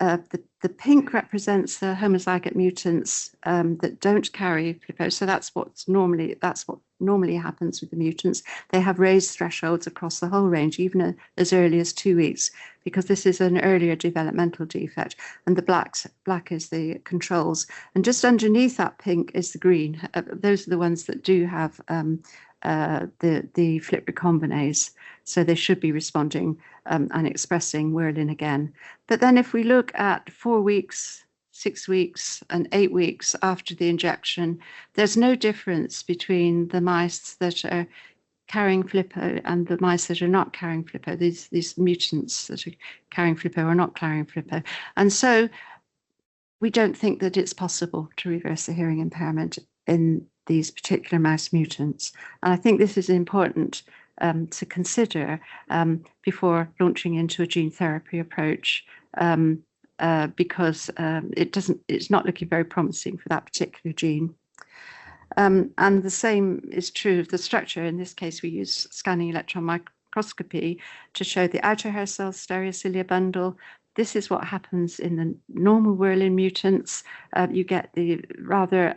the pink represents the homozygote mutants that don't carry FLIPO. So that's what normally happens with the mutants. They have raised thresholds across the whole range, even as early as 2 weeks, because this is an earlier developmental defect. And the black is the controls. And just underneath that pink is the green. Those are the ones that do have the FLIP recombinase, so they should be responding and expressing Whirlin again. But then if we look at 4 weeks, 6 weeks and 8 weeks after the injection, there's no difference between the mice that are carrying FLIPO and the mice that are not carrying FLIPO. These mutants that are carrying FLIPO are not carrying FLIPO. And so we don't think that it's possible to reverse the hearing impairment in these particular mouse mutants. And I think this is important to consider before launching into a gene therapy approach, because it's not looking very promising for that particular gene. And the same is true of the structure. In this case, we use scanning electron microscopy to show the outer hair cell stereocilia bundle. This is what happens in the normal Whirlin mutants. You get the rather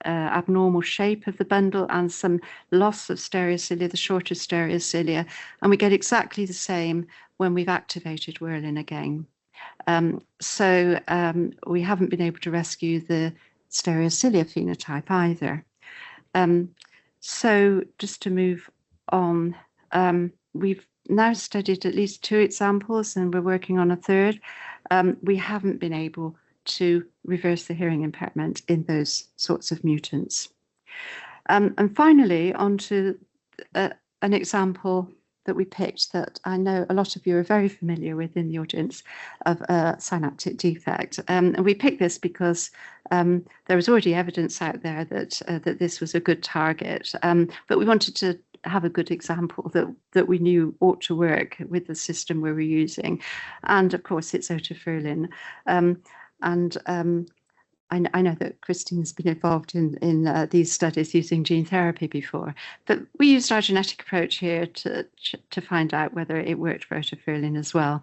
abnormal shape of the bundle and some loss of stereocilia, the shorter stereocilia. And we get exactly the same when we've activated Whirlin again. So we haven't been able to rescue the stereocilia phenotype either. So just to move on, we've now studied at least 2 examples and we're working on a third. We haven't been able to reverse the hearing impairment in those sorts of mutants. And finally, onto an example that we picked that I know a lot of you are very familiar with in the audience of a synaptic defect. And we picked this because there was already evidence out there that this was a good target, but we wanted to have a good example that we knew ought to work with the system we were using. And of course, it's otafurlin. I know that Christine's been involved in these studies using gene therapy before, but we used our genetic approach here to find out whether it worked for otafurlin as well.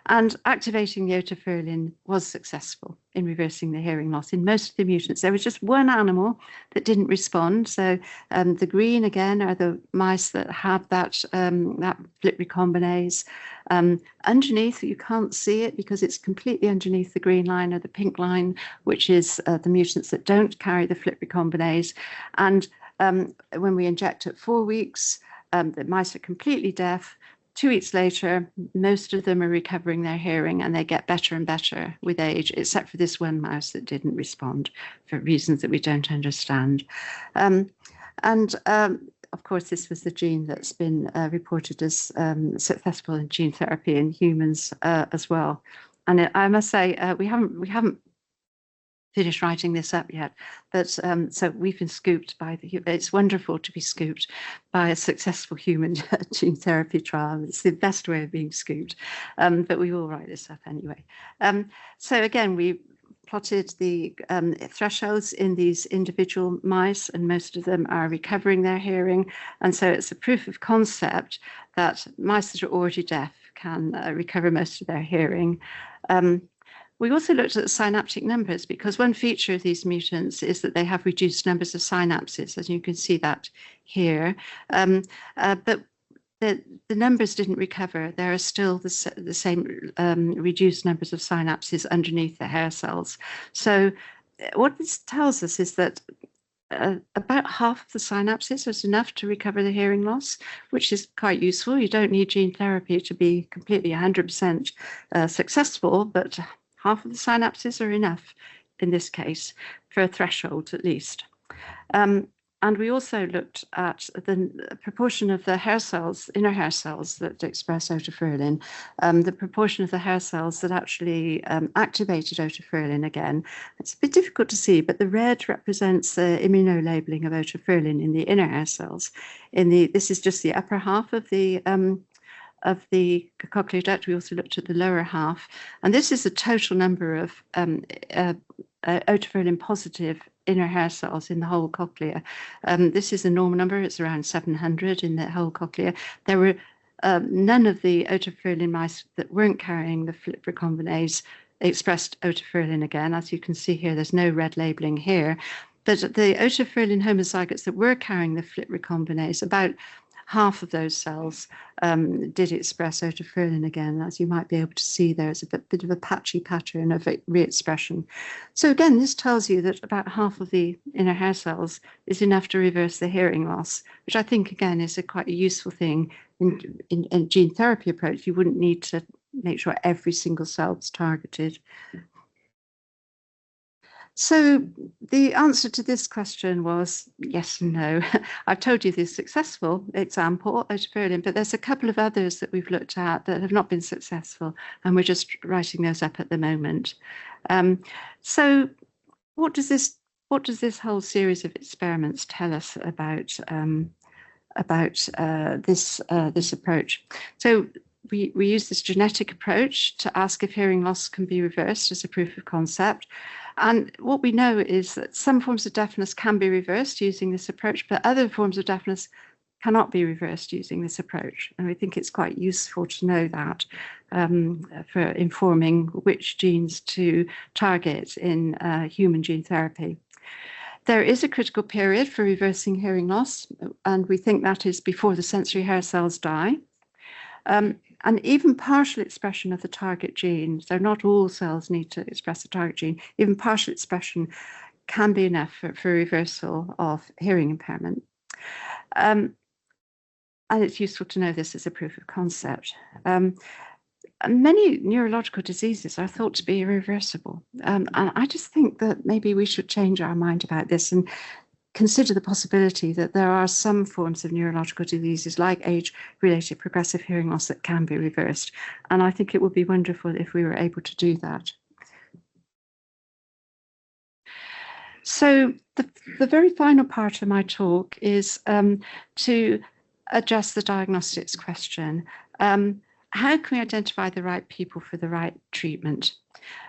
And activating the otafurlin was successful in reversing the hearing loss in most of the mutants. There was just one animal that didn't respond. So the green again are the mice that have that FLIP recombinase. Underneath, you can't see it because it's completely underneath the green line or the pink line, which is the mutants that don't carry the FLIP recombinase. And when we inject at 4 weeks, the mice are completely deaf. 2 weeks later, most of them are recovering their hearing and they get better and better with age, except for this one mouse that didn't respond for reasons that we don't understand. Of course, this was the gene that's been reported as successful in gene therapy in humans as well. And I must say, we haven't finished writing this up yet, but so we've been scooped by it's wonderful to be scooped by a successful human gene therapy trial. It's the best way of being scooped, but we will write this up anyway. So again, we plotted the thresholds in these individual mice, and most of them are recovering their hearing. And so it's a proof of concept that mice that are already deaf can recover most of their hearing. We also looked at the synaptic numbers because one feature of these mutants is that they have reduced numbers of synapses, as you can see that here. But the numbers didn't recover. There are still the same reduced numbers of synapses underneath the hair cells. So what this tells us is that about half of the synapses was enough to recover the hearing loss, which is quite useful. You don't need gene therapy to be completely 100% successful, but half of the synapses are enough in this case for a threshold at least. And we also looked at the proportion of the hair cells, inner hair cells that express otoferlin, the proportion of the hair cells that actually activated otoferlin again. It's a bit difficult to see, but the red represents the immunolabeling of otoferlin in the inner hair cells. This is just the upper half of the cochlear duct. We also looked at the lower half, and this is the total number of otoferlin positive inner hair cells in the whole cochlea. This is a normal number. It's around 700 in the whole cochlea. There were none of the otoferlin mice that weren't carrying the flip recombinase expressed otoferlin again. As you can see here, there's no red labeling here. But the otoferlin homozygotes that were carrying the flip recombinase, about half of those cells did express otoferlin again. As you might be able to see, there's a bit of a patchy pattern of re-expression. So again, this tells you that about half of the inner hair cells is enough to reverse the hearing loss, which I think, again, is quite a useful thing in a gene therapy approach. You wouldn't need to make sure every single cell was targeted. So the answer to this question was yes and no. I've told you the successful example, otoferlin, but there's a couple of others that we've looked at that have not been successful, and we're just writing those up at the moment. So what does this whole series of experiments tell us about this approach? So we use this genetic approach to ask if hearing loss can be reversed as a proof of concept. And what we know is that some forms of deafness can be reversed using this approach, but other forms of deafness cannot be reversed using this approach. And we think it's quite useful to know that for informing which genes to target in human gene therapy. There is a critical period for reversing hearing loss, and we think that is before the sensory hair cells die. And even partial expression of the target gene, so not all cells need to express the target gene, even partial expression can be enough for reversal of hearing impairment. And it's useful to know this as a proof of concept. Many neurological diseases are thought to be irreversible. And I just think that maybe we should change our mind about this and consider the possibility that there are some forms of neurological diseases like age-related progressive hearing loss that can be reversed. And I think it would be wonderful if we were able to do that. So the very final part of my talk is to address the diagnostics question. How can we identify the right people for the right treatment?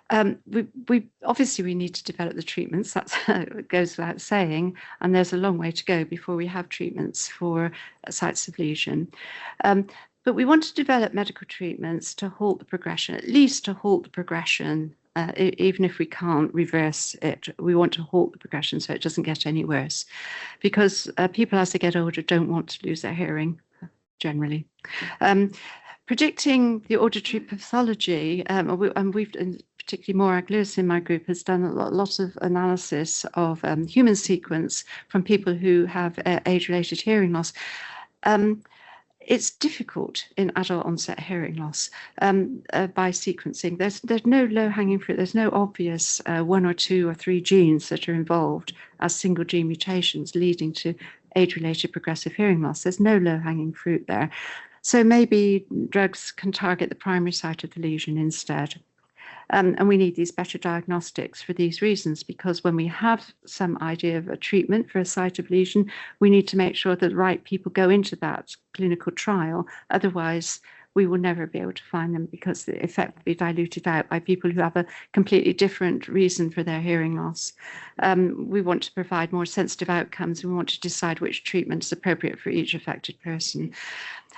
We obviously need to develop the treatments. That goes without saying, and there's a long way to go before we have treatments for sites of lesion. But we want to develop medical treatments to halt the progression, at least to halt the progression. Even if we can't reverse it, we want to halt the progression so it doesn't get any worse, because people as they get older don't want to lose their hearing generally. Predicting the auditory pathology, and we've, particularly Morag Lewis in my group, has done a lot of analysis of human sequence from people who have age-related hearing loss. It's difficult in adult onset hearing loss by sequencing. There's no low-hanging fruit. There's no obvious 1 or 2 or 3 genes that are involved as single gene mutations leading to age-related progressive hearing loss. There's no low-hanging fruit there. So maybe drugs can target the primary site of the lesion instead. And we need these better diagnostics for these reasons, because when we have some idea of a treatment for a site of lesion, we need to make sure that the right people go into that clinical trial. Otherwise, we will never be able to find them because the effect will be diluted out by people who have a completely different reason for their hearing loss. We want to provide more sensitive outcomes. We want to decide which treatment is appropriate for each affected person.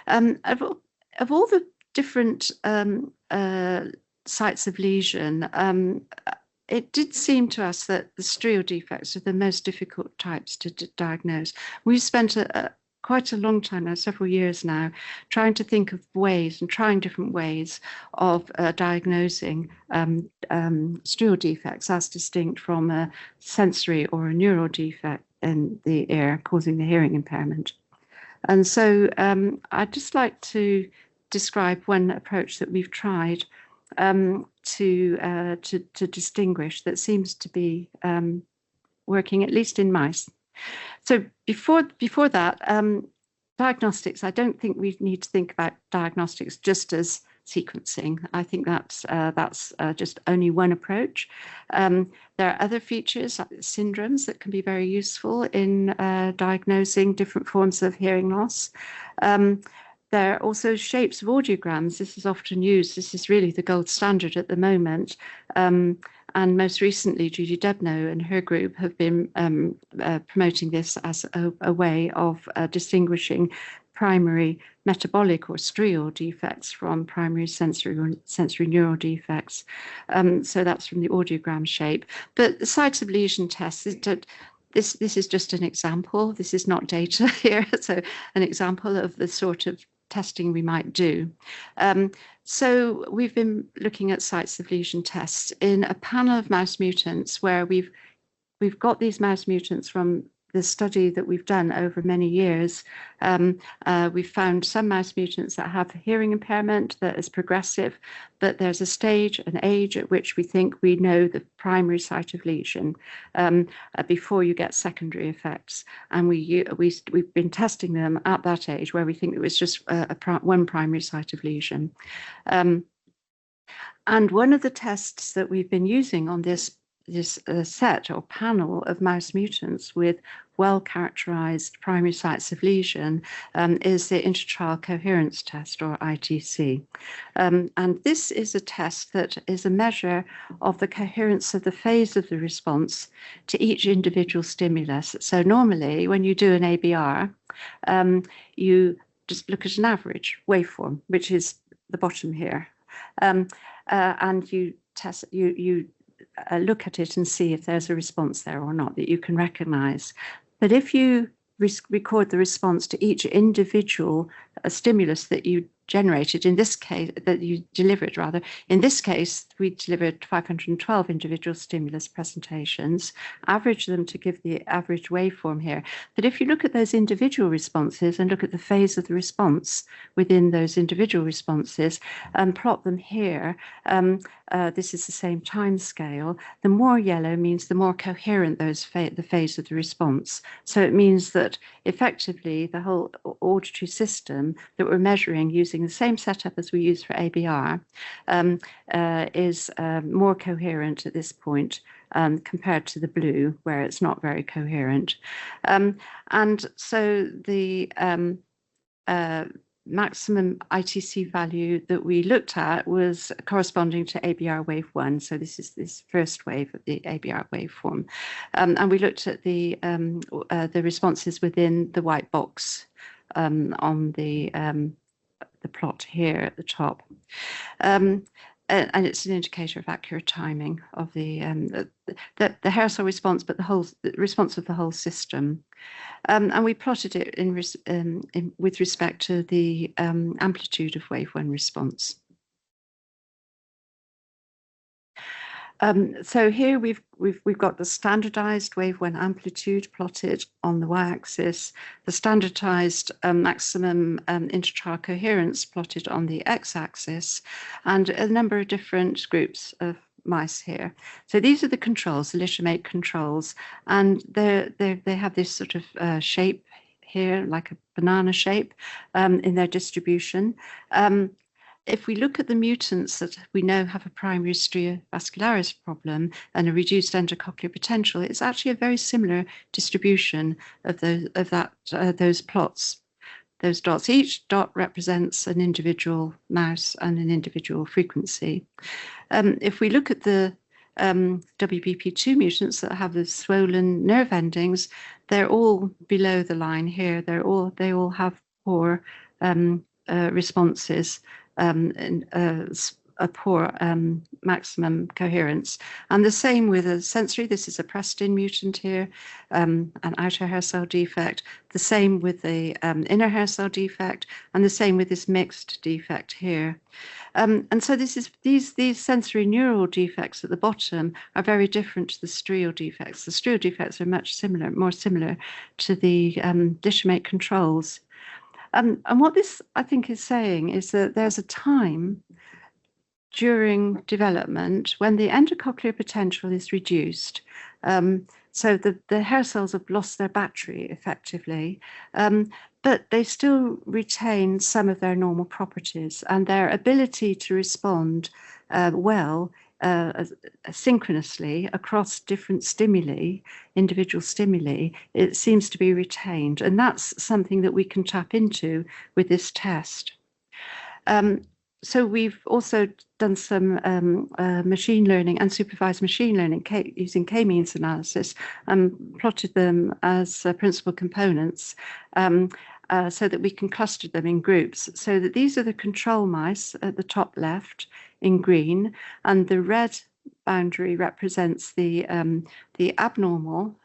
Of all the different sites of lesion, it did seem to us that the strial defects are the most difficult types to diagnose. We've spent quite a long time now, several years now, trying to think of ways and trying different ways of diagnosing strial defects as distinct from a sensory or a neural defect. in the ear, causing the hearing impairment. And so I'd just like to describe one approach that we've tried to distinguish that seems to be working, at least in mice. So before that, diagnostics, I don't think we need to think about diagnostics just as sequencing. I think that's just only one approach. There are other features, like syndromes, that can be very useful in diagnosing different forms of hearing loss. There are also shapes of audiograms. This is often used. This is really the gold standard at the moment. And most recently, Judy Debno and her group have been promoting this as a way of distinguishing primary metabolic or strial defects from primary sensory neural defects. So that's from the audiogram shape. But the sites of lesion tests, this is just an example. This is not data here. So an example of the sort of testing we might do. So we've been looking at sites of lesion tests in a panel of mouse mutants where we've got these mouse mutants from the study that we've done over many years. We've found some mouse mutants that have hearing impairment that is progressive, but there's a stage, an age at which we think we know the primary site of lesion before you get secondary effects. And we've been testing them at that age where we think it was just one primary site of lesion. And one of the tests that we've been using on this set or panel of mouse mutants with well-characterized primary sites of lesion is the intertrial coherence test, or ITC. And this is a test that is a measure of the coherence of the phase of the response to each individual stimulus. So normally when you do an ABR, you just look at an average waveform, which is the bottom here. And you test, you look at it and see if there's a response there or not that you can recognize. But if you record the response to each individual stimulus that you generated, in this case, that you delivered rather, in this case, we delivered 512 individual stimulus presentations, average them to give the average waveform here. But if you look at those individual responses and look at the phase of the response within those individual responses and plot them here, this is the same time scale. The more yellow means the more coherent the phase of the response. So it means that effectively the whole auditory system that we're measuring using the same setup as we use for ABR is more coherent at this point compared to the blue, where it's not very coherent. And so the maximum ITC value that we looked at was corresponding to ABR wave 1. So this is this first wave of the ABR waveform. And we looked at the responses within the white box on the plot here at the top. And it's an indicator of accurate timing of the hair cell response, but the response of the whole system. And we plotted it with respect to the amplitude of wave 1 response. So here we've got the standardized wave 1 amplitude plotted on the y-axis, the standardized maximum intertrial coherence plotted on the x-axis, and a number of different groups of mice here. So these are the controls, the littermate controls, and they have this sort of shape here, like a banana shape in their distribution. If we look at the mutants that we know have a primary stria vascularis problem and a reduced endocochlear potential, it's actually a very similar distribution of those plots, those dots. Each dot represents an individual mouse and an individual frequency. If we look at the WBP2 mutants that have the swollen nerve endings, they're all below the line here. They all have poor responses a poor maximum coherence. And the same with a sensory. This is a Preston mutant here, an outer hair cell defect. The same with the inner hair cell defect, and the same with this mixed defect here. And so these sensory neural defects at the bottom are very different to the strial defects. The strial defects are much more similar to the glytamate controls. And what this, I think, is saying is that there's a time during development when the endocochlear potential is reduced. So the hair cells have lost their battery effectively, but they still retain some of their normal properties, and their ability to respond well synchronously across different stimuli, individual stimuli, it seems to be retained. And that's something that we can tap into with this test. So we've also done some machine learning, unsupervised machine learning using k-means analysis, and plotted them as principal components so that we can cluster them in groups. So that these are the control mice at the top left in green, and the red boundary represents the abnormal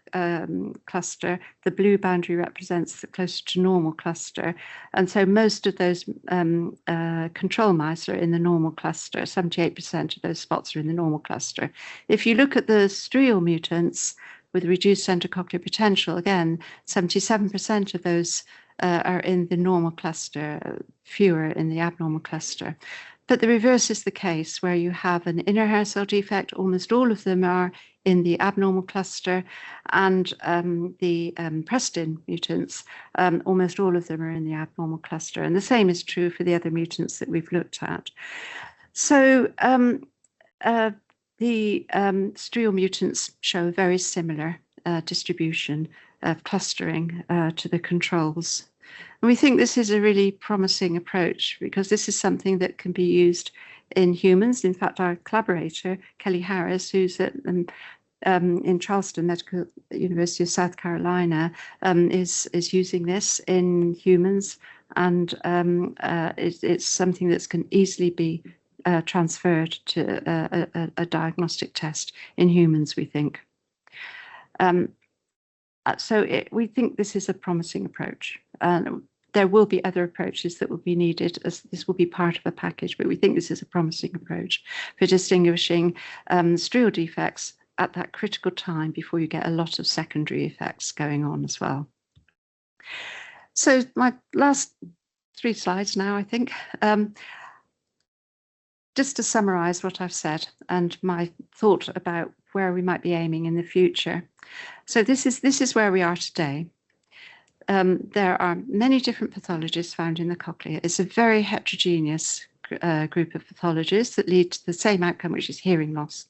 cluster. The blue boundary represents the closer to normal cluster. And so most of those control mice are in the normal cluster. 78% of those spots are in the normal cluster. If you look at the strial mutants with reduced endocochlear potential, again, 77% of those are in the normal cluster, fewer in the abnormal cluster. But the reverse is the case, where you have an inner hair cell defect. Almost all of them are in the abnormal cluster, and the Preston mutants, almost all of them are in the abnormal cluster. And the same is true for the other mutants that we've looked at. So the strial mutants show a very similar distribution of clustering to the controls. And we think this is a really promising approach, because this is something that can be used in humans. In fact, our collaborator, Kelly Harris, who's at in Charleston Medical University of South Carolina, is using this in humans, and it's something that can easily be transferred to a diagnostic test in humans, we think. We think this is a promising approach. There will be other approaches that will be needed, as this will be part of a package, but we think this is a promising approach for distinguishing strial defects at that critical time before you get a lot of secondary effects going on as well. So my last 3 slides now, I think. Just to summarize what I've said and my thought about where we might be aiming in the future. So this is where we are today. There are many different pathologies found in the cochlea. It's a very heterogeneous group of pathologies that lead to the same outcome, which is hearing loss.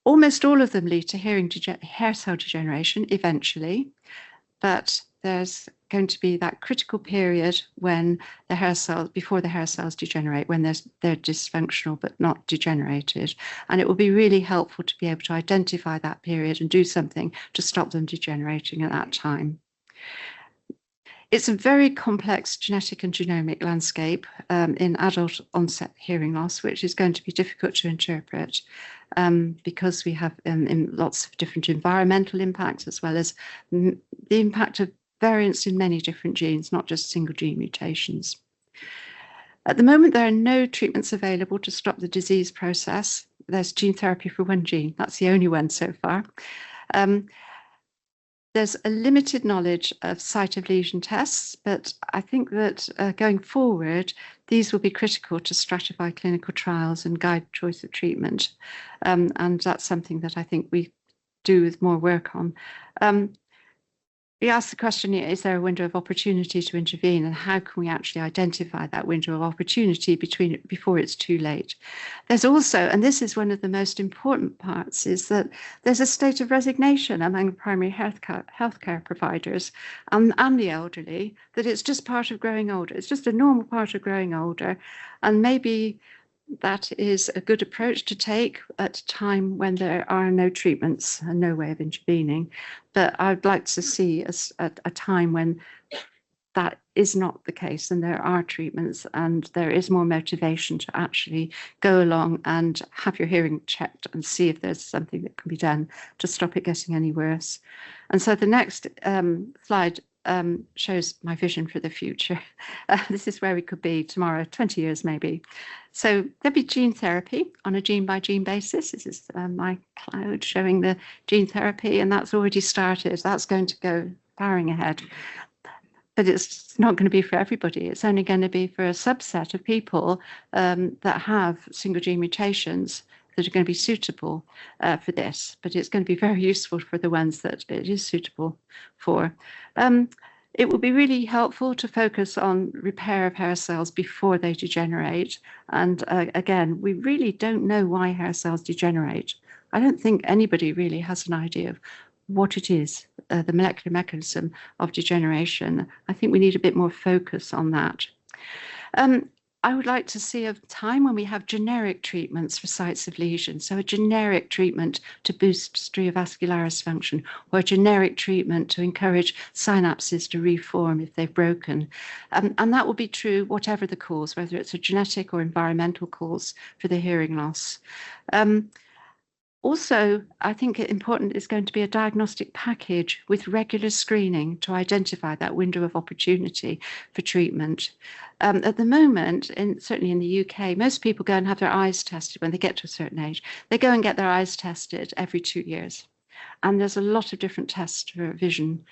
Almost all of them lead to hair cell degeneration eventually, but there's going to be that critical period when the hair cells, before the hair cells degenerate, when they're dysfunctional but not degenerated. And it will be really helpful to be able to identify that period and do something to stop them degenerating at that time. It's a very complex genetic and genomic landscape in adult onset hearing loss, which is going to be difficult to interpret because we have lots of different environmental impacts, as well as the impact of variants in many different genes, not just single gene mutations. At the moment, there are no treatments available to stop the disease process. There's gene therapy for one gene. That's the only one so far. There's a limited knowledge of site of lesion tests, but I think that going forward, these will be critical to stratify clinical trials and guide choice of treatment. And that's something that I think we do with more work on. We asked the question, is there a window of opportunity to intervene, and how can we actually identify that window of opportunity before it's too late? There's also, and this is one of the most important parts, is that there's a state of resignation among primary healthcare providers and the elderly, that it's just part of growing older. It's just a normal part of growing older, and maybe that is a good approach to take at a time when there are no treatments and no way of intervening. But I'd like to see a time when that is not the case, and there are treatments, and there is more motivation to actually go along and have your hearing checked and see if there's something that can be done to stop it getting any worse. And so the next slide shows my vision for the future. This is where we could be tomorrow, 20 years maybe. So there'll be gene therapy on a gene by gene basis. This is my cloud showing the gene therapy, and that's already started. That's going to go powering ahead. But it's not going to be for everybody. It's only going to be for a subset of people that have single gene mutations that are going to be suitable for this. But it's going to be very useful for the ones that it is suitable for. It will be really helpful to focus on repair of hair cells before they degenerate. And again, we really don't know why hair cells degenerate. I don't think anybody really has an idea of what it is, the molecular mechanism of degeneration. I think we need a bit more focus on that. I would like to see a time when we have generic treatments for sites of lesion. So a generic treatment to boost stria vascularis function, or a generic treatment to encourage synapses to reform if they've broken. And that will be true whatever the cause, whether it's a genetic or environmental cause for the hearing loss. Also, I think important is going to be a diagnostic package with regular screening to identify that window of opportunity for treatment. At the moment, certainly in the UK, most people go and have their eyes tested when they get to a certain age. They go and get their eyes tested every 2 years. And there's a lot of different tests for vision,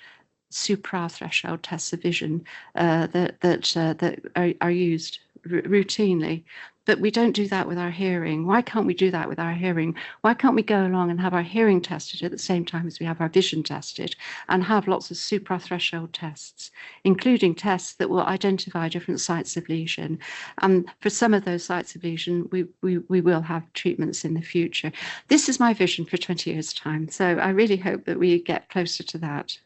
supra-threshold tests of vision that are used routinely. But we don't do that with our hearing. Why can't we do that with our hearing? Why can't we go along and have our hearing tested at the same time as we have our vision tested, and have lots of supra-threshold tests, including tests that will identify different sites of lesion? And for some of those sites of lesion, we will have treatments in the future. This is my vision for 20 years' time. So I really hope that we get closer to that.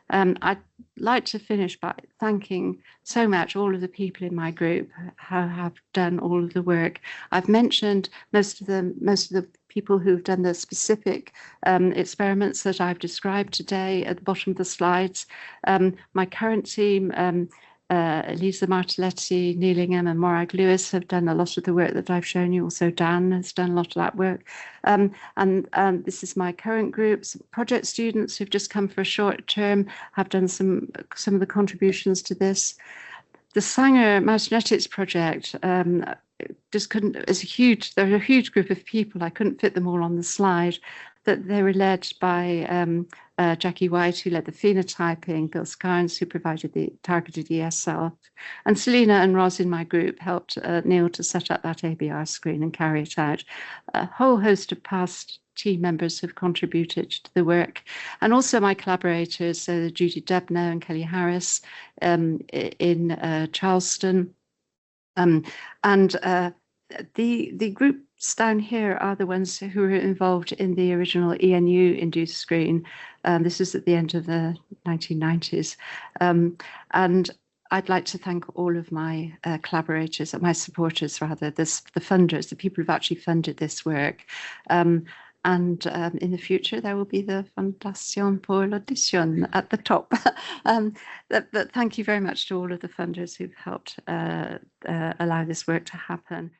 I'd like to finish by thanking so much all of the people in my group who have done all of the work. I've mentioned most of the people who've done the specific experiments that I've described today at the bottom of the slides. My current team, Elisa Martelletti, Neil Ingham and Morag Lewis have done a lot of the work that I've shown you. Also Dan has done a lot of that work. And this is my current group. Some project students who've just come for a short term have done some of the contributions to this. The Sanger Mouse Genetics project just couldn't, there are a huge group of people. I couldn't fit them all on the slide. That they were led by Jackie White, who led the phenotyping, Bill Scarnes, who provided the targeted ESL, and Selina and Roz in my group helped Neil to set up that ABR screen and carry it out. A whole host of past team members have contributed to the work, and also my collaborators, so Judy Debner and Kelly Harris in Charleston, and the groups down here are the ones who were involved in the original ENU induced screen. This is at the end of the 1990s. And I'd like to thank all of my collaborators, my supporters rather, the funders, the people who've actually funded this work. And in the future, there will be the Fondation pour l'Audition at the top. But thank you very much to all of the funders who've helped allow this work to happen.